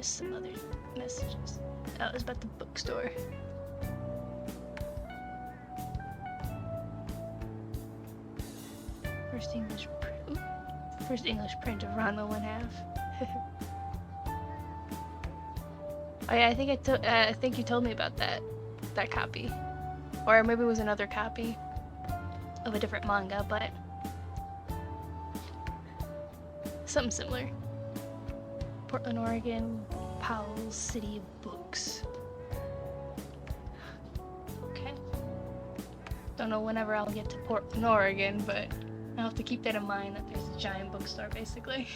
Some other messages. Oh, it was about the bookstore. First English print of Ranma 1/2. Oh yeah, I think you told me about that copy, or maybe it was another copy of a different manga, but something similar. Portland, Oregon, Powell's City of Books. Okay. Don't know whenever I'll get to Portland, Oregon, but I'll have to keep that in mind that there's a giant bookstore, basically.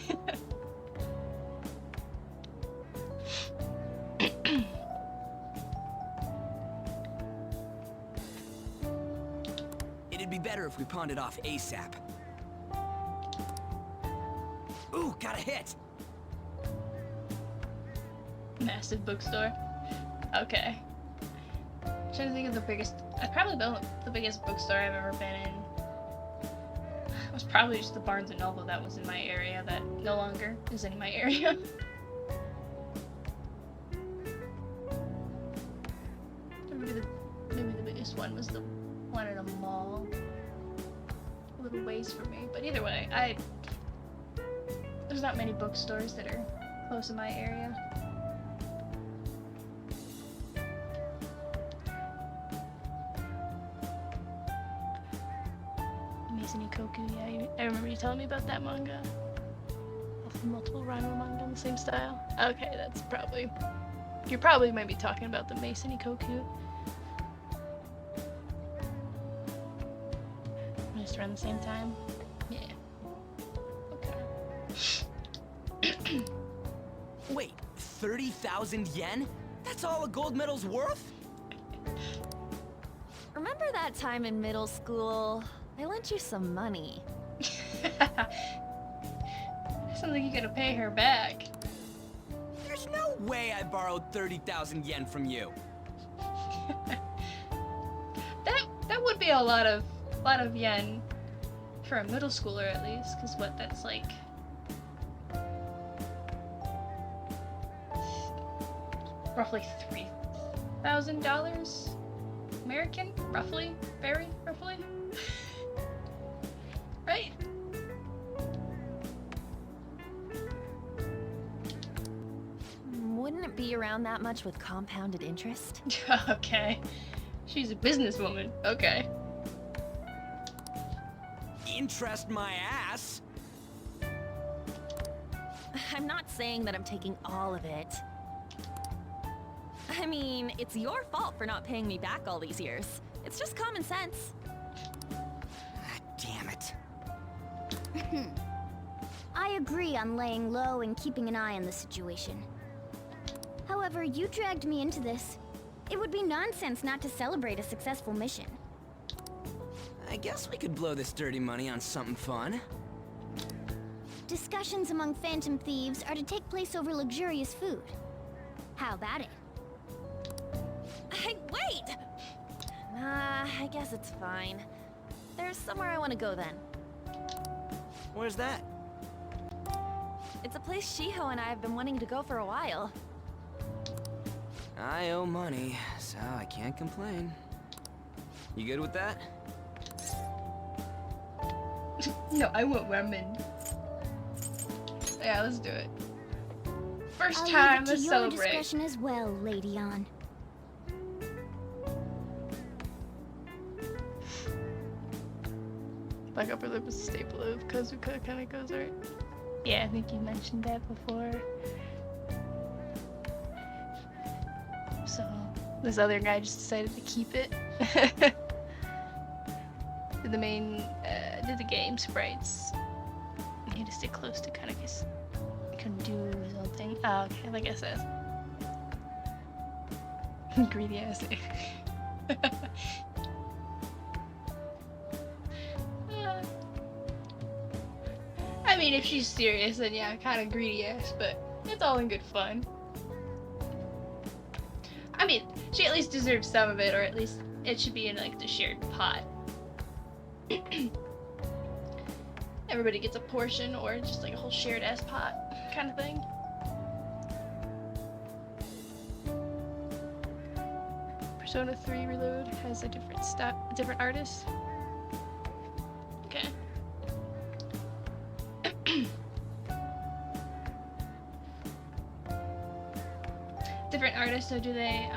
It'd be better if we pawned it off ASAP. Ooh, got a hit! Massive bookstore. Okay. I'm trying to think of the biggest. Probably the biggest bookstore I've ever been in. It was probably just the Barnes and Noble that was in my area that no longer is in my area. Maybe the biggest one was the one at a mall. A little ways for me, but either way, there's not many bookstores that are close in my area. Yeah, I remember you telling me about that manga. Multiple Ranma manga in the same style. Okay, that's probably... You're probably maybe talking about the Mason Ikoku. Just around the same time? Yeah. Okay. Wait, 30,000 yen? That's all a gold medal's worth? Remember that time in middle school? I lent you some money. Sounds like you gotta pay her back. There's no way I borrowed 30,000 yen from you. That would be a lot of yen for a middle schooler at least, because what that's like roughly $3,000 American, roughly, very roughly. Right? Wouldn't it be around that much with compounded interest? Okay. She's a businesswoman. Okay. Interest my ass? I'm not saying that I'm taking all of it. I mean, it's your fault for not paying me back all these years. It's just common sense. Damn it. I agree on laying low and keeping an eye on the situation. However, you dragged me into this. It would be nonsense not to celebrate a successful mission. I guess we could blow this dirty money on something fun. Discussions among phantom thieves are to take place over luxurious food. How about it? Hey, wait! I guess it's fine. There's somewhere I want to go then. Where's that? It's a place Shiho and I have been wanting to go for a while. I owe money, so I can't complain. You good with that? No, I want ramen. Yeah, let's do it. First time, let's celebrate. I'll leave it to your discretion as well, Lady On. Like upper lip is a staple of Kazuka kind of goes, right? Yeah, I think you mentioned that before. So, this other guy just decided to keep it. Did the main, did the game sprites. You need to stay close to kind of guess. Can do something. Oh, okay, like I said. Greedy ass. I mean, if she's serious, then yeah, kind of greedy ass, but it's all in good fun. I mean, she at least deserves some of it, or at least it should be in like the shared pot. Everybody gets a portion, or just like a whole shared ass pot kind of thing. Persona 3 Reload has a different artist. Okay. Different artists, so do they,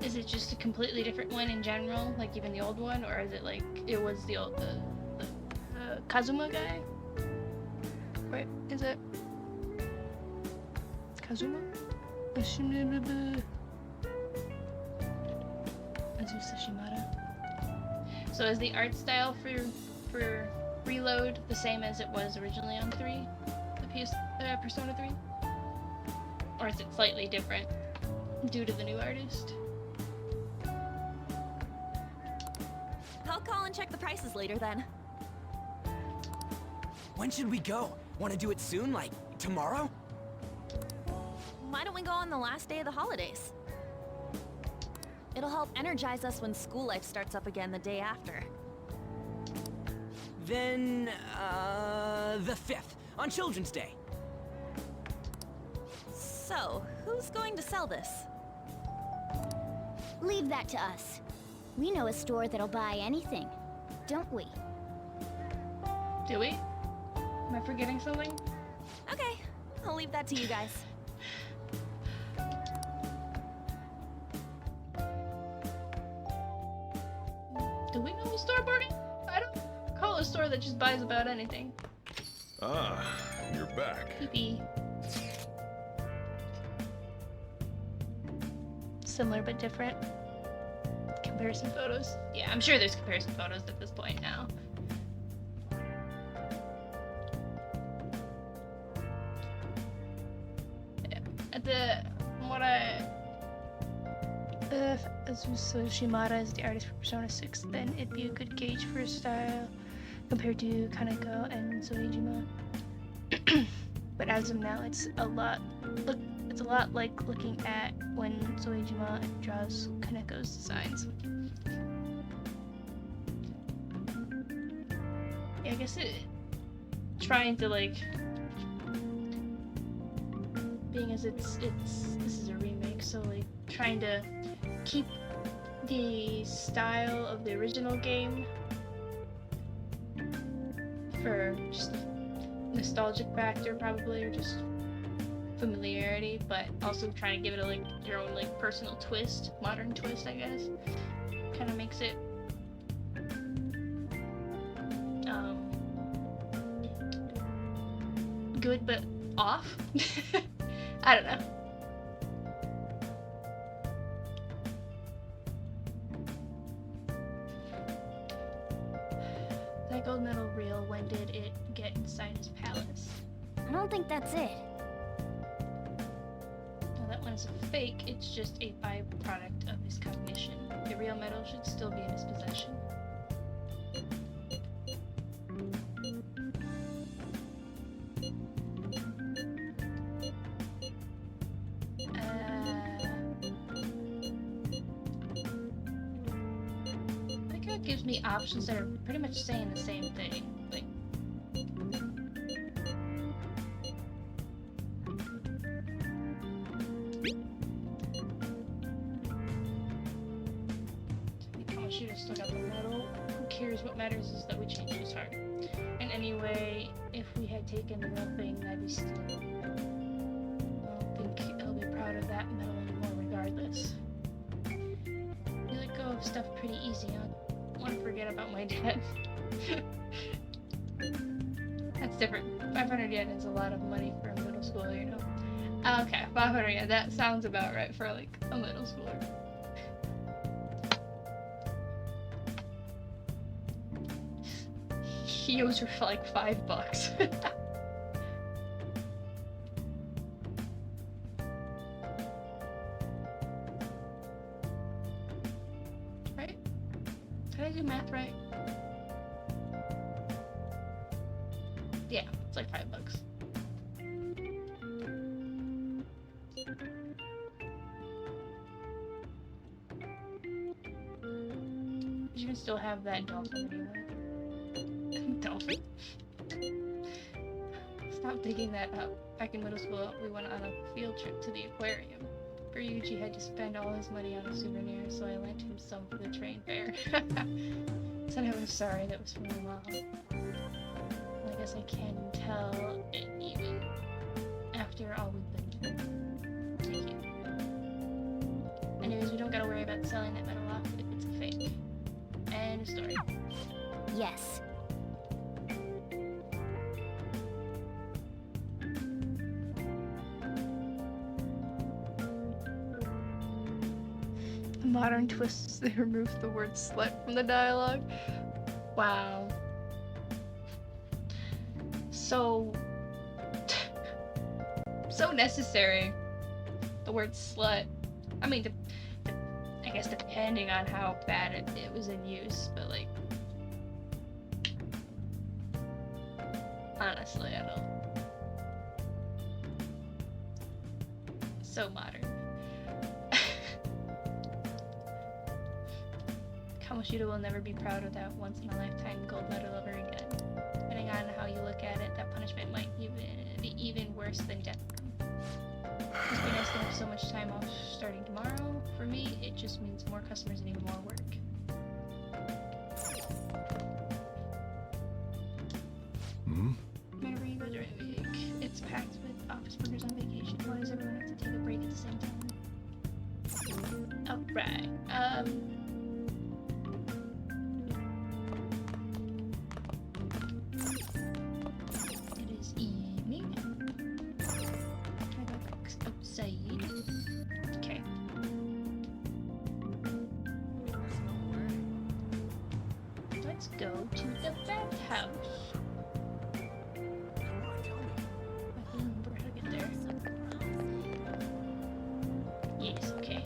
is it just a completely different one in general, like even the old one, or is it like, it was the old, the Kazuma guy? Wait, is it? Kazuma? Azusa Shimada. So is the art style for Reload the same as it was originally on 3? The Persona 3? Or is it slightly different due to the new artist? I'll call and check the prices later then. When should we go? Want to do it soon, like tomorrow? Why don't we go on the last day of the holidays? It'll help energize us when school life starts up again the day after. Then, the 5th, on Children's Day. So, who's going to sell this? Leave that to us. We know a store that'll buy anything, don't we? Do we? Am I forgetting something? Okay, I'll leave that to you guys. Do we know a store, Barney? I don't call a store that just buys about anything. Ah, you're back. Pee-pee. Similar but different. Comparison photos. Yeah, I'm sure there's comparison photos at this point now. Yeah. At the, from what if Azusa Shimada is the artist for Persona 6, then it'd be a good gauge for his style compared to Kaneko and Zoejima. But as of now, it's a lot like looking at when Zoejima draws Kaneko's designs. Yeah, I guess trying to like, being as this is a remake, so like trying to keep the style of the original game for just nostalgic factor probably, or just familiarity, but also trying to give it a your own personal twist, modern twist, I guess. Kind of makes it good but off. I don't know. That gold medal reel, when did it get inside his palace? I don't think that's it. Well, that one's a fake, it's just a byproduct of his cognition. The real medal should still be in his possession. gives me options that are pretty much saying the same thing. Like, Kamoshida still got the medal. Who cares? What matters is that we changed his heart. And anyway, if we had taken the real thing, I'd be still. I don't think I'll be proud of that medal anymore, regardless. You let go of stuff pretty easy, huh? I want to forget about my dad. That's different. 500 yen is a lot of money for a middle schooler, you know? Okay, 500 yen. That sounds about right for like a middle schooler. He owes her for like $5. Right? Did I do math right? Yeah, it's like $5. You can still have that dolphin anyway. Dolphin? Stop digging that up. Back in middle school, we went on a field trip to the aquarium. Ryuji had to spend all his money on a souvenir, so I lent him some for the train fare. Said I was sorry, that was from my mom. Well, I guess I can tell it even after all we've been through. Thank you. Anyways, we don't gotta worry about selling that metal off if it's a fake. End of story. Yes. Modern twists, they removed the word slut from the dialogue. Wow. So necessary. The word slut. I mean, I guess depending on how bad it was in use, but like, honestly, I don't. So modern. Kamoshida will never be proud of that once-in-a-lifetime gold medal ever again. Depending on how you look at it, that punishment might be even worse than death. Must be nice to have so much time off starting tomorrow. For me, it just means more customers and even more work. Whenever you go during the week, it's packed with office workers on vacation. Why does everyone have to take a break at the same time? Alright, it is evening. Can I go outside? Okay. Let's go to the bathhouse. I don't remember how to get there. Yes, okay.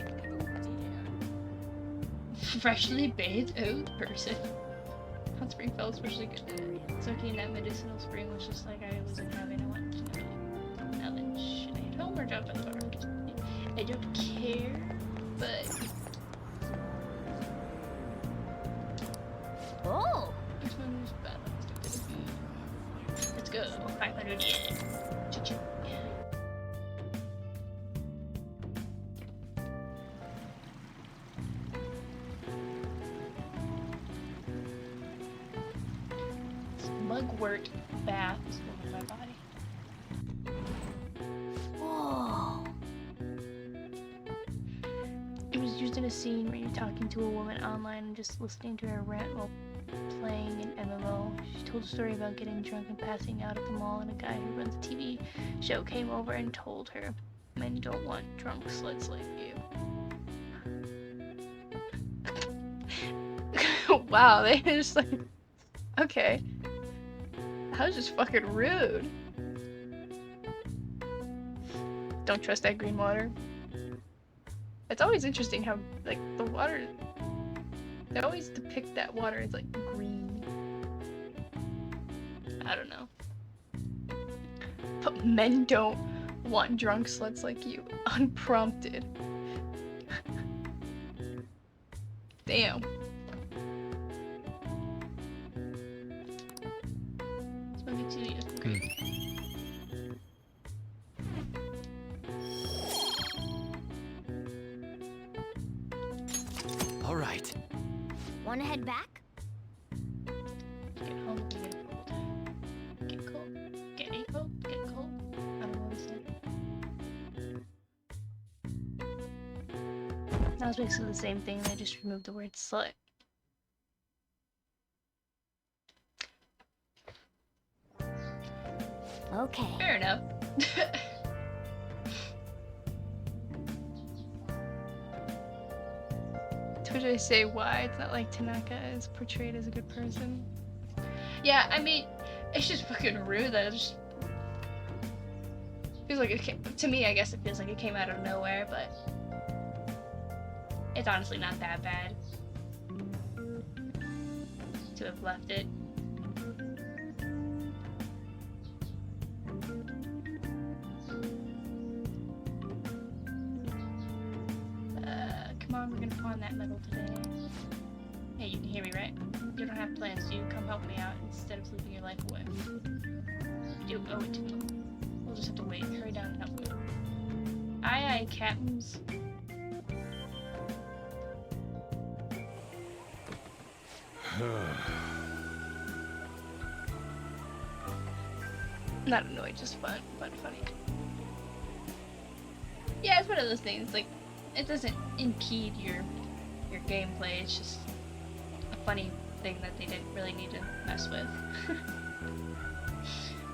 Freshly bathed old person. Hot spring felt especially good. Soaking in that medicinal spring was just like I was in heaven. I want to know. Now then, should I head home or drop by the bar? I don't care, but Oh! this one is bad. Let's go. 500 yen. Choo-choo. Mugwort bath is over my body. Whoa! It was used in a scene where you're talking to a woman online and just listening to her rant while playing an MMO. She told a story about getting drunk and passing out at the mall, and a guy who runs a TV show came over and told her, "Men don't want drunk sluts like you." Wow, they just like, okay. That was just fucking rude. Don't trust that green water. It's always interesting how, like, the water, they always depict that water as, like, green. I don't know. But men don't want drunk sluts like you. Unprompted. it. Wanna head back? Get home to get cold. Get cold. Get a cold. Get cold. I don't know what he said. That was basically the same thing. They just removed the word slut. Okay. Fair enough. Would I say why? It's not like Tanaka is portrayed as a good person. Yeah, I mean, it's just fucking rude that it just feels like it came, to me, I guess it feels like it came out of nowhere, but it's honestly not that bad to have left it. Come on, we're gonna pawn that medal today. Hey, you can hear me, right? You don't have plans, so you come help me out instead of sleeping your life away. You do owe it to me. We'll just have to wait. Hurry down and help me. Aye, aye, captains. Not annoyed, just fun, but funny. Yeah, it's one of those things, like, it doesn't impede your gameplay, it's just a funny thing that they didn't really need to mess with.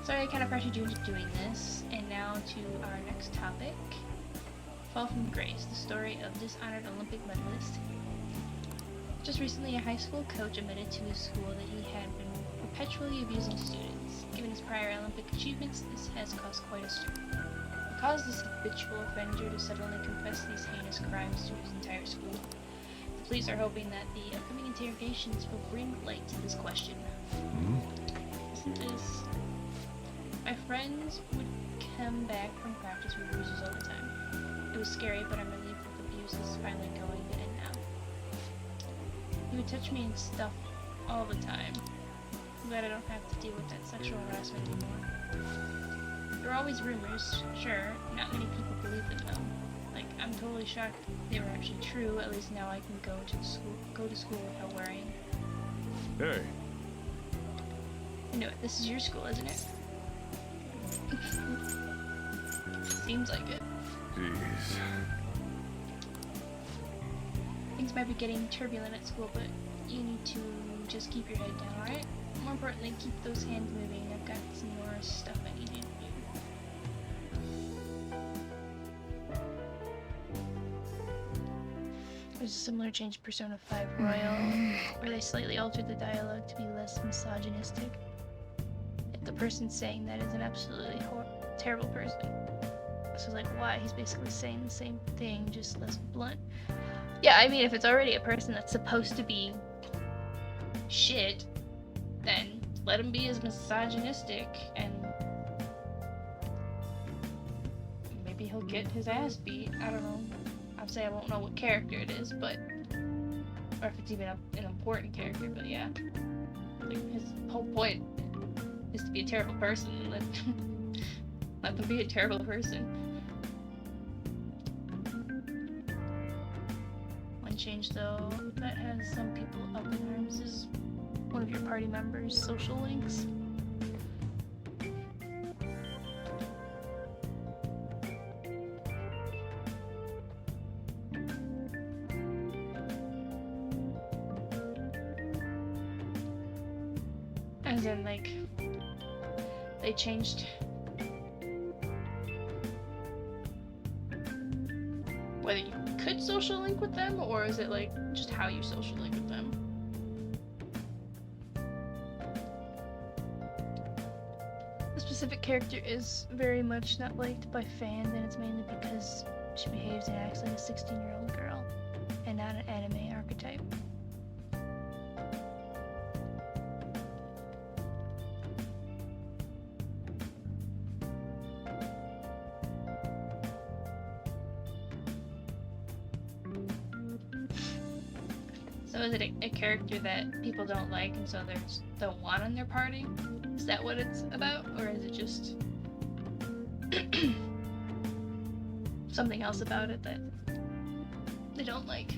Sorry I kind of pressured you into doing this, and now to our next topic. Fall from Grace, the story of dishonored Olympic medalist. Just recently, a high school coach admitted to his school that he had been perpetually abusing students. Given his prior Olympic achievements, this has caused quite a stir. It caused this habitual offender to suddenly confess these heinous crimes to his entire school. The police are hoping that the upcoming interrogations will bring light to this question. Listen to this. My friends would come back from practice with bruises all the time. It was scary, but I'm relieved that the abuse is finally going to end now. He would touch me and stuff all the time. I'm glad I don't have to deal with that sexual harassment anymore. There are always rumors, sure, not many people believe them though. Like, I'm totally shocked they were actually true. At least now I can go to school without worrying. Hey. I know it. This is your school, isn't it? Seems like it. Jeez. Things might be getting turbulent at school, but you need to just keep your head down, alright? More importantly, keep those hands moving. I've got some more stuff I need you to do. There's a similar change to Persona 5 Royal, where they slightly altered the dialogue to be less misogynistic. If the person saying that is an absolutely terrible person. So like, why? He's basically saying the same thing, just less blunt. Yeah, I mean, if it's already a person that's supposed to be shit, then let him be as misogynistic, and maybe he'll get his ass beat. I don't know. I'd say I won't know what character it is, but or if it's even an important character. But yeah, like his whole point is to be a terrible person. Let them be a terrible person. One change though that has some people up in arms is one of your party members' social links. As in, like, they changed whether you could social link with them, or is it like just how you social link with them? The specific character is very much not liked by fans, and it's mainly because she behaves and acts like a 16-year-old girl and not an anime archetype. So is it a character that people don't like and so there's the one on their party? Is that what it's about? Or is it just something else about it that they don't like?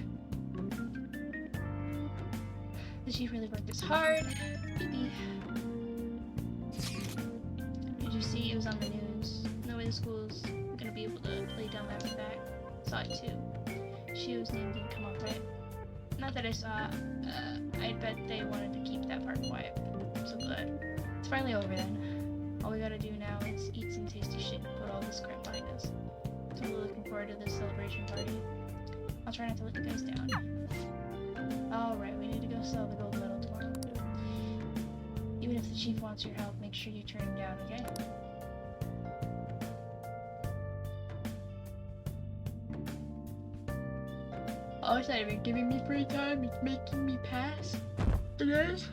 The chief really worked this hard. Maybe. Did you see it was on the news? No way the school's gonna be able to play dumb after that. Saw it too. Shio's name didn't come up right. Not that I saw. I bet they wanted to keep that part quiet. So good. It's finally over then. All we gotta do now is eat some tasty shit and put all this crap behind us. Totally looking forward to this celebration party. I'll try not to let you guys down. Alright, we need to go sell the gold medal tomorrow. Even if the chief wants your help, make sure you turn him down, okay? Oh, it's not even giving me free time, it's making me pass. It is?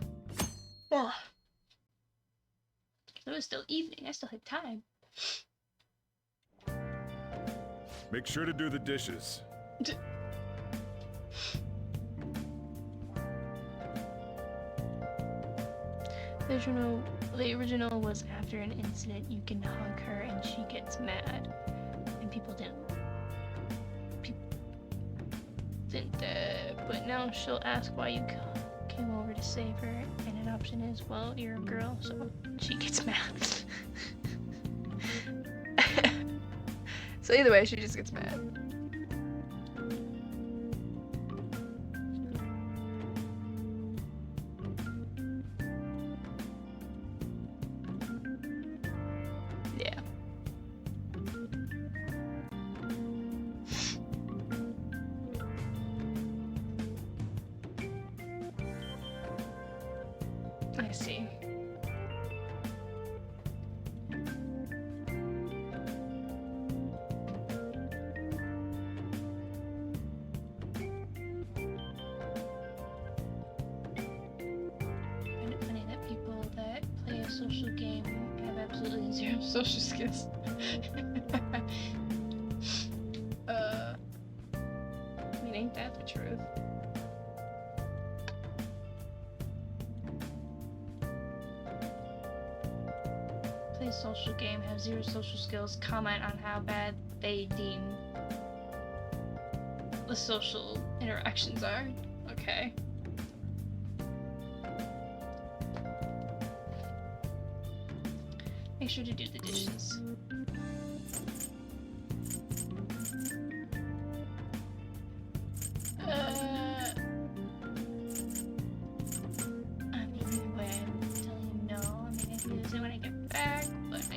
Oh. It was still evening, I still had time. Make sure to do the dishes. The original was after an incident, you can hug her and she gets mad. And people didn't. But now she'll ask why you came over to save her, and an option is, well, you're a girl, so she gets mad. So either way, she just gets mad. Yeah. I see. Find it funny that people that play a social game have absolutely zero social skills. I mean, ain't that the truth? Play a social game, have zero social skills, comment on how bad they deem the social interactions are. Okay. Make sure to do the dishes. I mean, either way, I'm telling you no. I mean, I can use it when I get back, but I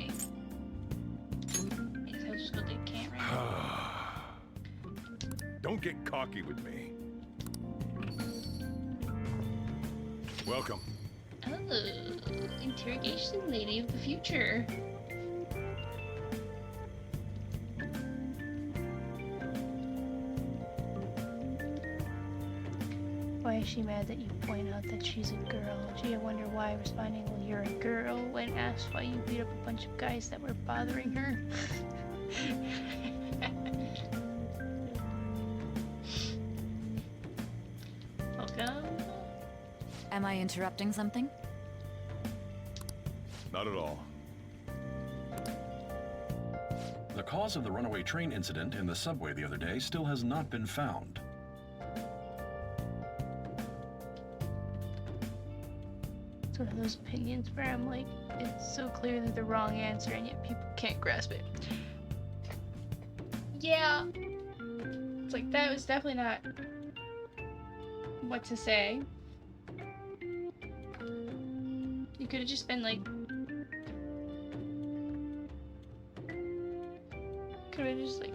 guess I'll just go to the camp right now. Don't get cocky with me. Welcome. Oh, interrogation lady of the future. Why is she mad that you point out that she's a girl? Gee, I wonder why, responding, well, you're a girl, when asked why you beat up a bunch of guys that were bothering her. Welcome. Am I interrupting something? Not at all. The cause of the runaway train incident in the subway the other day still has not been found. It's one of those opinions where I'm like, it's so clearly the wrong answer and yet people can't grasp it. Yeah. It's like, that was definitely not what to say. You could have just been like, could have just like,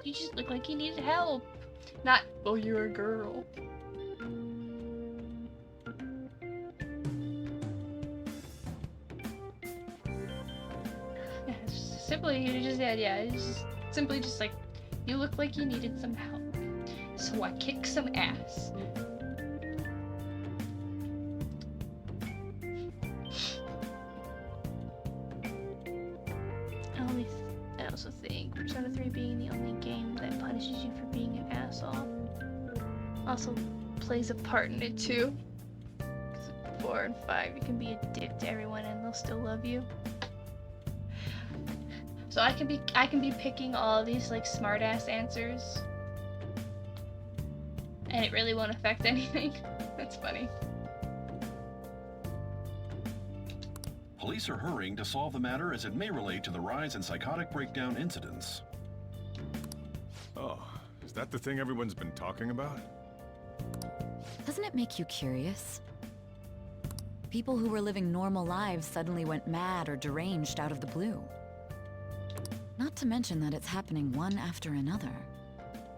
you just look like you needed help. Not, well, you're a girl. Yeah, it's just simply, you just, yeah, it's just simply just like, you look like you needed some help. So I kick some ass. I also think Persona 3 being the only game that punishes you for being an asshole also plays a part in it too. 'Cause 4 and 5, you can be a dick to everyone and they'll still love you. So I can be picking all these like smart ass answers. And it really won't affect anything. That's funny. Police are hurrying to solve the matter as it may relate to the rise in psychotic breakdown incidents. Oh, is that the thing everyone's been talking about? Doesn't it make you curious? People who were living normal lives suddenly went mad or deranged out of the blue. Not to mention that it's happening one after another.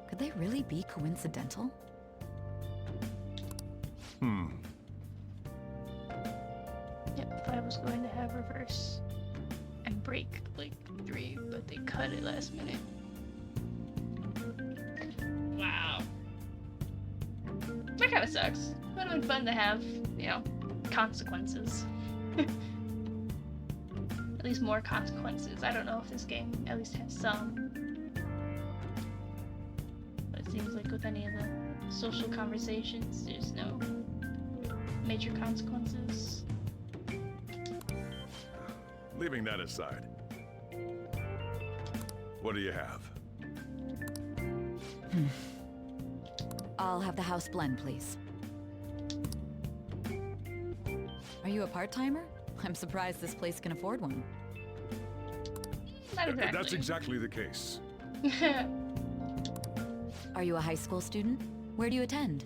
Could they really be coincidental? Yep, 5 was going to have reverse and break like 3, but they cut it last minute. Wow. That kind of sucks. It would have been fun to have, you know, consequences. At least more consequences. I don't know if this game at least has some. But it seems like with any of the social conversations, there's no major consequences. Leaving that aside, what do you have? I'll have the house blend, please. Are you a part-timer? I'm surprised this place can afford one. Not exactly. That's exactly the case. Are you a high school student? Where do you attend?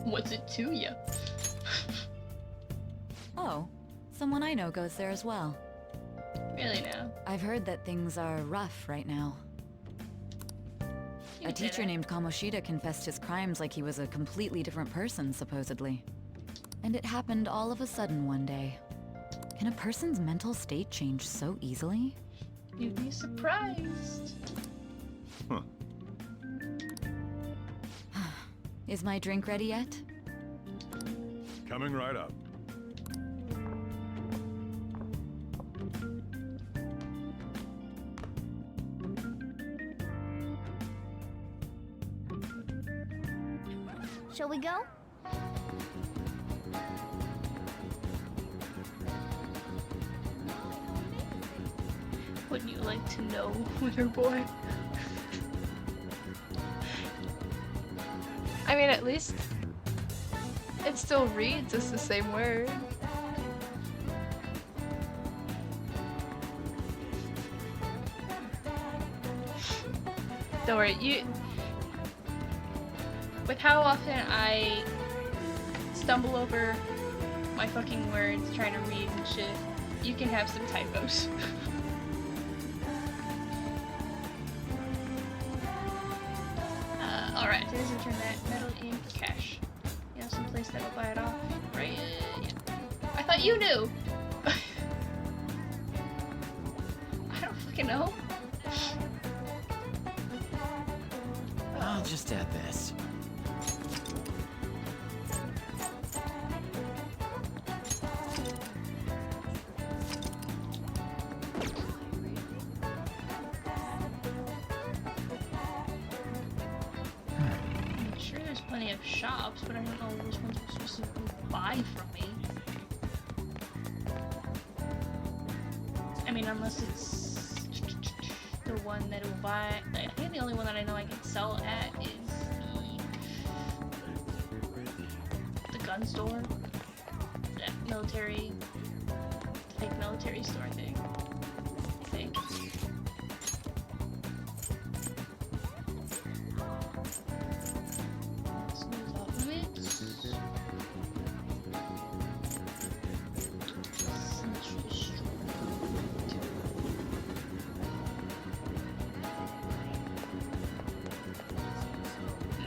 What's it to you? Oh, someone I know goes there as well. Really now? I've heard that things are rough right now. You A can say teacher that. named Kamoshida confessed his crimes like he was a completely different person, supposedly. And it happened all of a sudden one day. Can a person's mental state change so easily? You'd be surprised. Huh. Is my drink ready yet? Coming right up. Shall we go? Wouldn't you like to know, Wither Boy? I mean, at least it still reads as the same word. Don't worry, you... With how often I stumble over my fucking words trying to read and shit, you can have some typos. Alright, today's return that metal ink cash. You know, someplace that'll buy it off, right? Yeah. I thought you knew! I don't fucking know. I'll just add this. I'm sure there's plenty of shops, but I don't know which ones we're supposed to buy from me. I mean, unless it's the one that will buy. I think the only one that I know I can sell at is the gun store, that military, fake military store thing. I think. Smooth off limits. Central Street.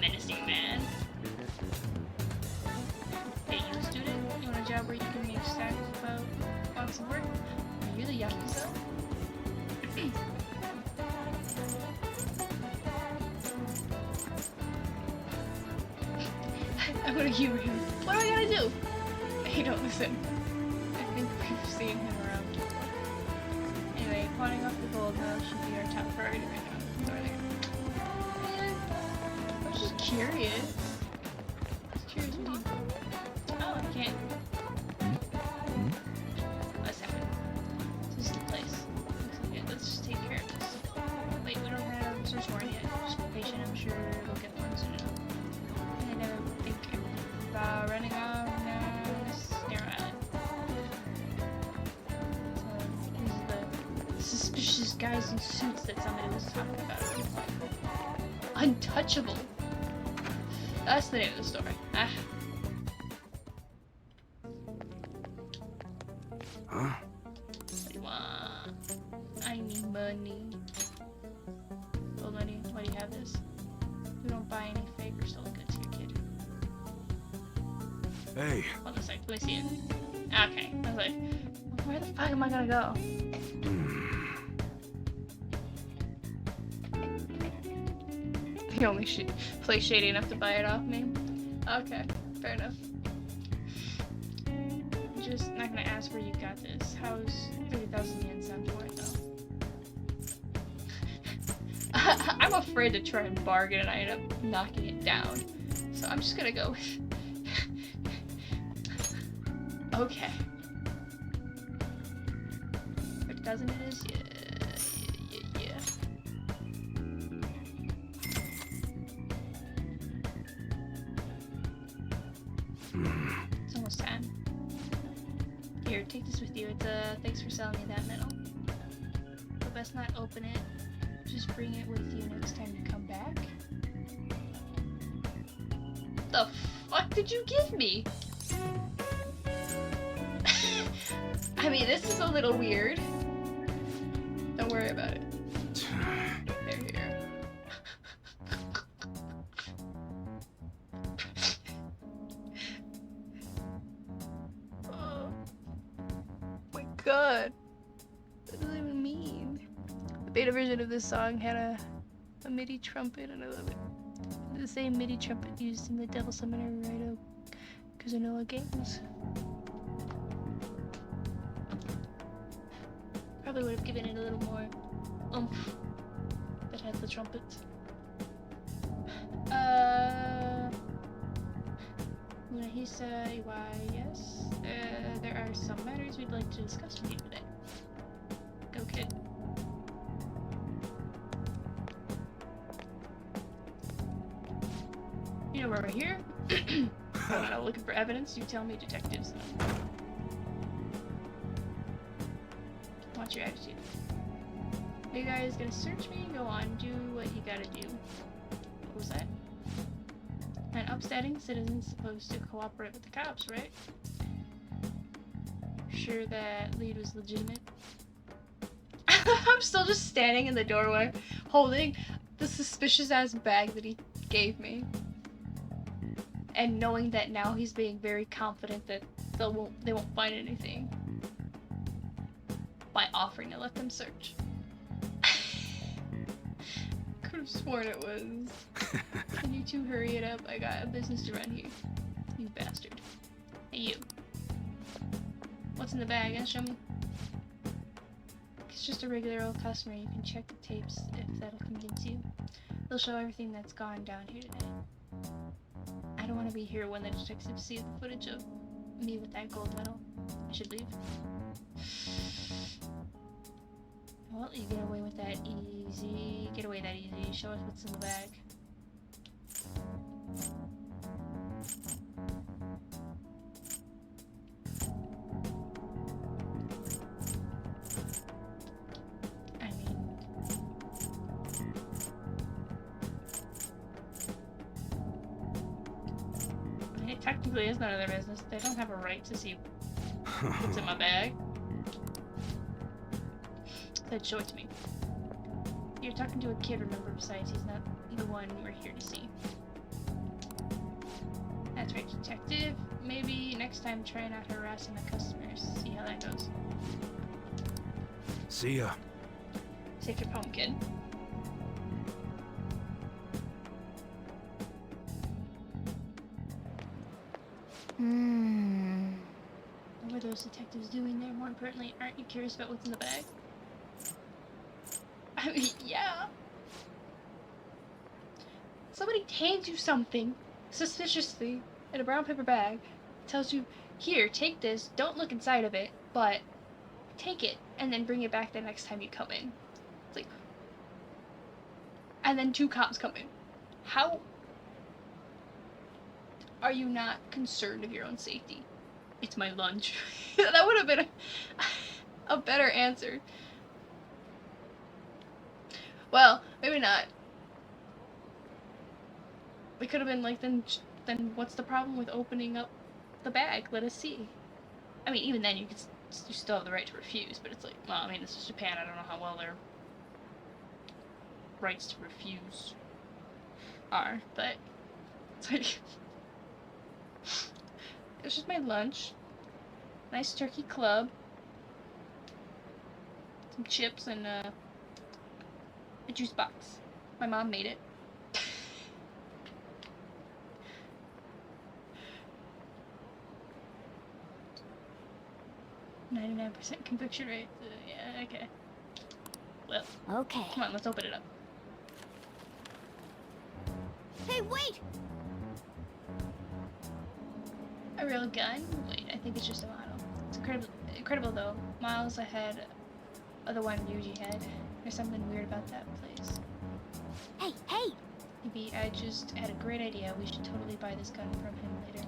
Menacing man. Hey, you student? You want a job where you can make stacks without lots of work? Are you the Yakuza? I'm gonna humor him. What do I gotta do? Hey, don't listen. I think we've seen him around. Anyway, pawning off the gold now should be our top priority right now. I was just curious. Curious what you... Oh, I can't. What's happening? This is the place. Looks like it. Let's just take care of this. Wait, we don't have a search warrant yet. Just pay suspicious guys in suits that somebody was talking about. Untouchable. That's the name of the story. Ah. Huh? What do you want? I need money. Old money, why do you have this? We don't buy any fake or stolen goods here, kid. Hey. Hold on a sec, let me see it. Okay, I was like, where the fuck am I gonna go? He only play shady enough to buy it off me. Okay, fair enough. Just not gonna ask where you got this. How's 30,000 yen sound for it though? I'm afraid to try and bargain and I end up knocking it down. So I'm just gonna go with... Okay. 30,000 it is? Yeah. It's almost time. Here, take this with you. It's thanks for selling me that metal. But best not open it. Just bring it with you next time you come back. The fuck did you give me? I mean, this is a little weird. Don't worry about it. They're here. Oh my god. What does it even mean? The beta version of this song had a MIDI trumpet, and I love it. The same MIDI trumpet used in the Devil Summoner Raido Kazanoa games. Probably would have given it a little more oomph that had the trumpet. Munahisa, why yes? There are some matters we'd like to discuss with you today. Go, kid. You know why we're here? We're not looking for evidence, you tell me, detectives. What's your attitude? Are you guys gonna search me? Go on, do what you gotta do. What was that? An upstanding citizen's supposed to cooperate with the cops, right? Sure that lead was legitimate? I'm still just standing in the doorway, holding the suspicious ass bag that he gave me. And knowing that now he's being very confident that they won't find anything. By offering to let them search. Could have sworn it was. Can you two hurry it up? I got a business to run here. You bastard. Hey you. What's in the bag? Show me. It's just a regular old customer. You can check the tapes if that'll convince you. They'll show everything that's gone down here today. I don't want to be here when the detectives see the footage of me with that gold medal. I should leave. Well, you get away with that easy. Get away that easy. Show us what's in the bag. I mean, it technically is none of their business. They don't have a right to see what's in my bag. Said, show it to me. You're talking to a kid, remember, besides he's not the one we're here to see. That's right, detective. Maybe next time try not harassing the customers. See how that goes. See ya. Safe trip home, kid. What were those detectives doing there? More importantly, aren't you curious about what's in the bag? I mean, yeah. Somebody hands you something suspiciously in a brown paper bag, tells you, here, take this, don't look inside of it, but take it, and then bring it back the next time you come in. It's like, and then 2 cops come in. How are you not concerned of your own safety? It's my lunch. That would have been a better answer. Well, maybe not. We could have been like, then what's the problem with opening up the bag? Let us see. I mean, even then, you still have the right to refuse, but it's like, well, I mean, this is Japan. I don't know how well their rights to refuse are, but it's like, it was just my lunch. Nice turkey club. Some chips and a juice box. My mom made it. 99% conviction rate. Yeah, okay. Well. Okay. Come on, let's open it up. Hey, wait! A real gun? Wait, I think it's just a model. It's incredible though. Miles ahead of the one Yuji had. There's something weird about that place. Hey, hey! Maybe I just had a great idea. We should totally buy this gun from him later.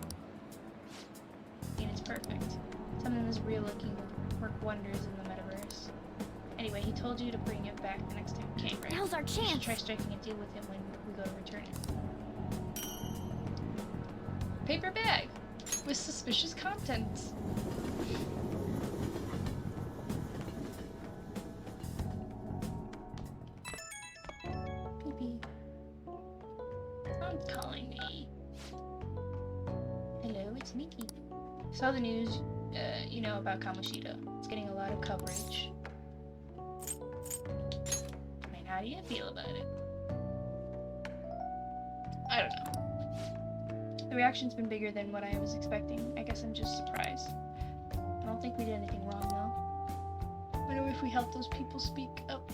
I mean, it's perfect. Something that's real looking would work wonders in the metaverse. Anyway, he told you to bring it back the next time you came, right? Now's our We should chance! try striking a deal with him when we go to return it. Paper bag with suspicious contents. Pee-pee. Someone's calling me. Hello, it's me. Saw the news, you know, about Kamoshida. It's getting a lot of coverage. I mean, how do you feel about it? I don't know. The reaction's been bigger than what I was expecting. I guess I'm just surprised. I don't think we did anything wrong, though. I wonder if we helped those people speak up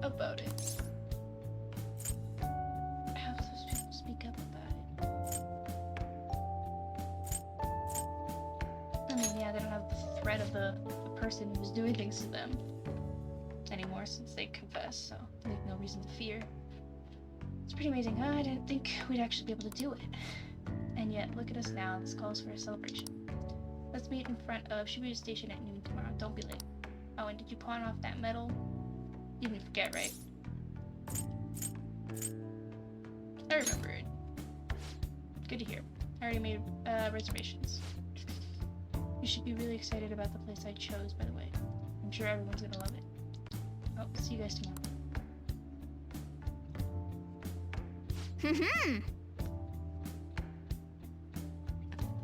about it. Help those people speak up about it. I mean, yeah, they don't have the threat of the person who's doing things to them anymore since they confess, so they have no reason to fear. It's pretty amazing, huh? I didn't think we'd actually be able to do it. And yet, look at us now. This calls for a celebration. Let's meet in front of Shibuya Station at noon tomorrow. Don't be late. Oh, and did you pawn off that medal? You didn't forget, right? I remembered. Good to hear. I already made reservations. You should be really excited about the place I chose, by the way. I'm sure everyone's gonna love it. Oh, see you guys tomorrow.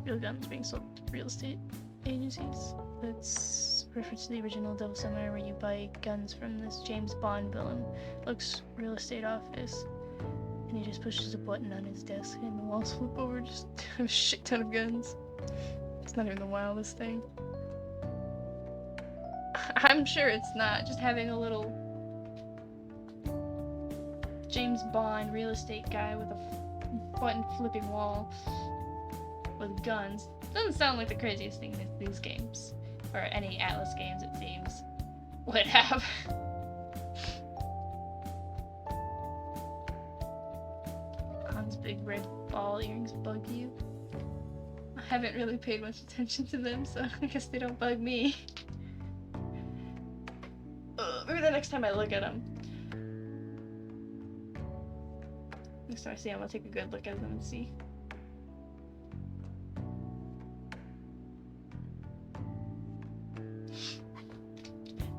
Real guns being sold to real estate agencies. That's reference to the original Devil Summoner where you buy guns from this James Bond villain. Looks real estate office. And he just pushes a button on his desk and the walls flip over, just a shit ton of guns. It's not even the wildest thing. I'm sure it's not. Just having a little James Bond real estate guy with a button flipping wall with guns doesn't sound like the craziest thing that these games, or any Atlas games it seems, would have. Han's big red ball earrings bug you? I haven't really paid much attention to them, so I guess they don't bug me. Maybe the next time I look at them. Next time I see them, I'll take a good look at them and see.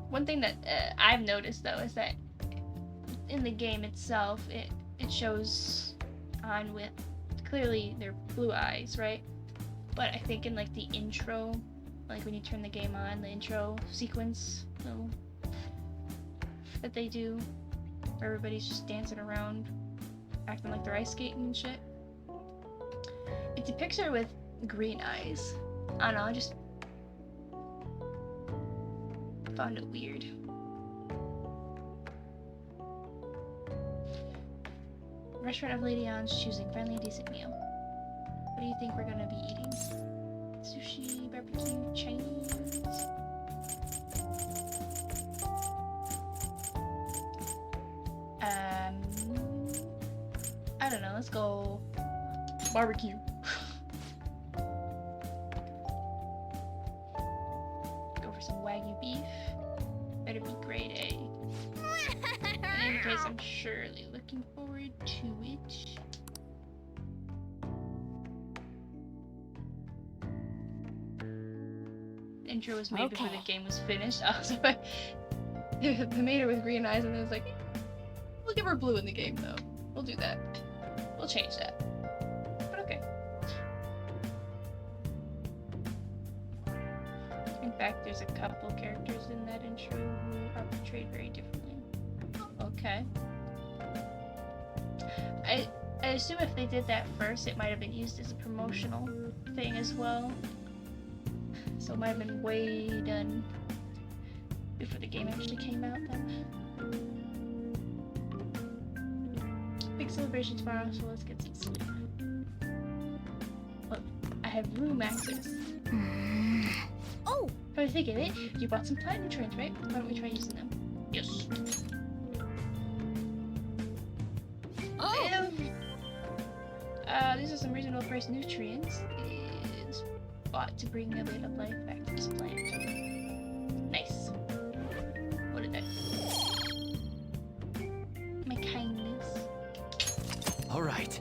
One thing that I've noticed though is that in the game itself, it shows Han with clearly their blue eyes, right? But I think in like the intro, like when you turn the game on, the intro sequence that they do, where everybody's just dancing around, acting like they're ice skating and shit. It depicts her with green eyes. I don't know, I just found it weird. Restaurant of Lady Ann's choosing friendly and decent meal. What do you think we're gonna be eating? Sushi, barbecue, Chinese? I don't know, let's go barbecue. Go for some Wagyu beef. Better be grade A. An because I'm surely looking forward to it. Intro was made before the game was finished. Also, they made her with green eyes, and it was like, we'll give her blue in the game, though. We'll do that. We'll change that. But okay. In fact, there's a couple characters in that intro who are portrayed very differently. Okay. I assume if they did that first, it might have been used as a promotional thing as well. So it might have been way done before the game actually came out then. Big celebration tomorrow, so let's get some sleep. Look, I have room access. Oh! Come to think of it, you bought some platinum trains, right? Why don't we try using them? Yes. Oh! These are some reasonable price nutrients. It's bought to bring a bit of life back to this plant. Nice. What did that? My kindness. All right.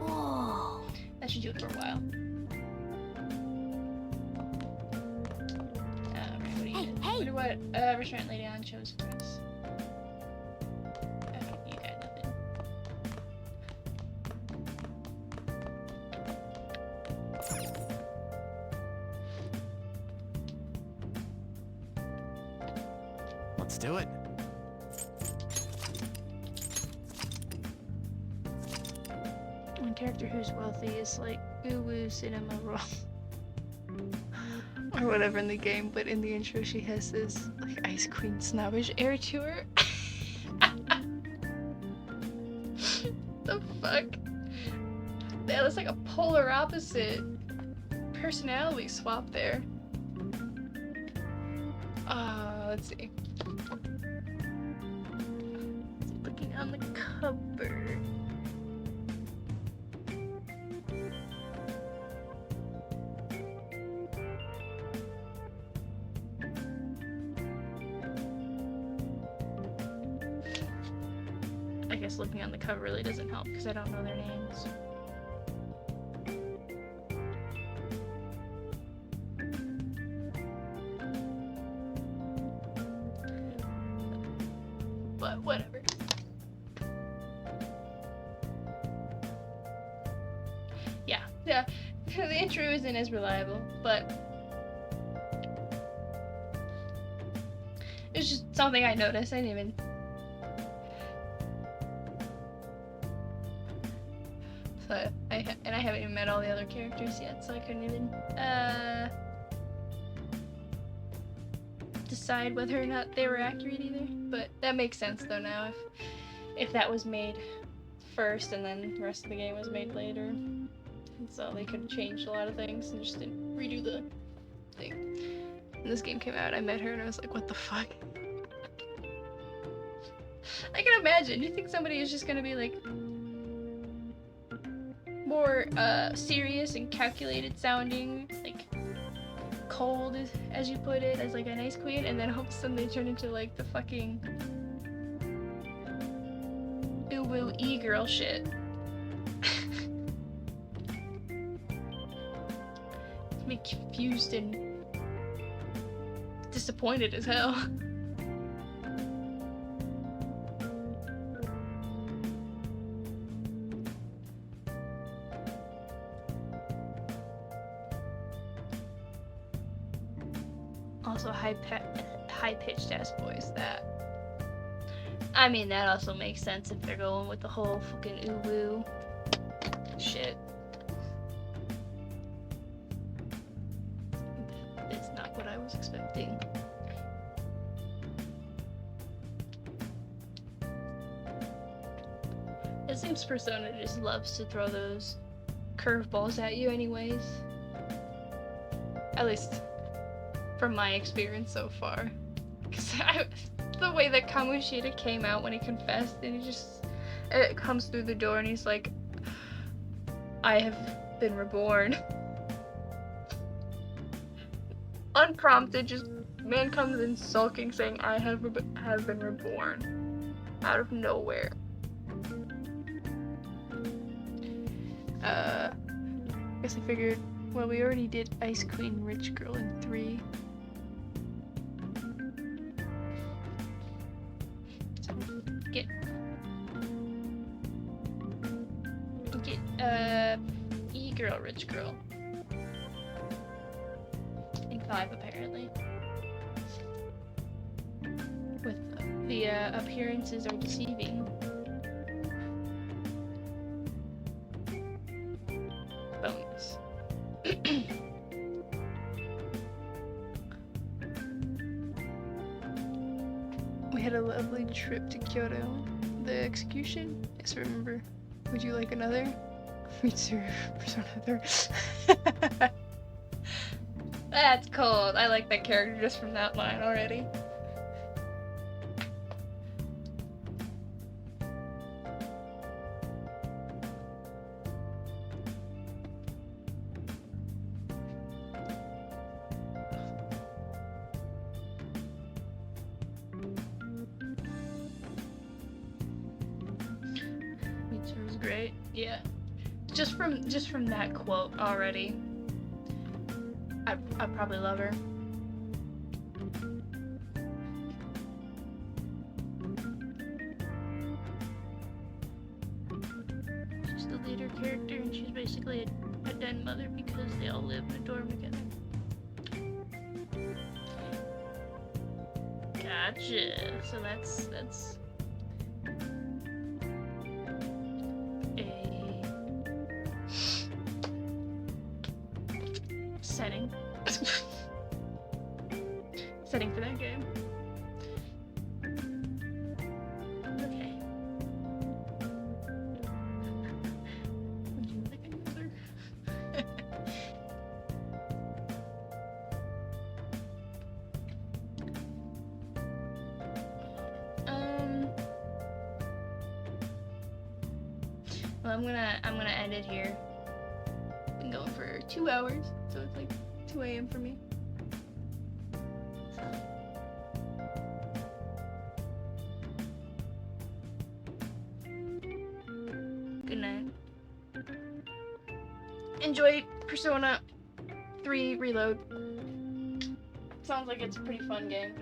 Oh, that should do it for a while. Alright, what do you get? I wonder what restaurant Lady Anne chose for us. You got nothing. Let's do it. One character who's wealthy is like Uwu Cinema Roll. Or whatever in the game, but in the intro she has this like Ice Queen snobbish air to her. The fuck? Yeah, that's like a polar opposite personality swap there. Let's see. Looking on the cover. I guess looking on the cover really doesn't help because I don't know their names. But whatever. Yeah. The intro isn't as reliable, but it's just something I noticed. I didn't even. So I haven't even met all the other characters yet, so I couldn't even decide whether or not they were accurate either. But that makes sense though now if that was made first and then the rest of the game was made later. And so they could have changed a lot of things and just didn't redo the thing. When this game came out, I met her and I was like, what the fuck? I can imagine. You think somebody is just gonna be like more serious and calculated sounding, like cold as you put it, as like an ice queen, and then all of a sudden they turn into like the fucking Uwu e-girl shit. Me confused and disappointed as hell. Also high-pitched ass voice. That, I mean, that also makes sense if they're going with the whole fucking Uwu shit. It's not what I was expecting. It seems Persona just loves to throw those curveballs at you anyways. At least from my experience so far. Because the way that Kamoshida came out when he confessed, and it comes through the door and he's like, I have been reborn. Unprompted, just man comes in sulking saying, I have been reborn. out of nowhere. Guess I figured, well, we already did Ice Queen Rich Girl in 3. So, get E-Girl Rich Girl in 5 apparently. With the appearances are deceiving. Bonus. We had a lovely trip to Kyoto. The execution? Yes, remember. Would you like another? Me too. Persona 3. That's cold. I like that character just from that line already. Was great. Yeah. Just from that quote already. I probably love her. She's the leader character and she's basically a den mother because they all live in a dorm together. Gotcha. So that's setting. Setting for that game. Okay. Would you like another? Well, I'm gonna end it here. Been going for 2 hours, so it's like 2 a.m. for me. Good night. Enjoy Persona 3 Reload. Sounds like it's a pretty fun game.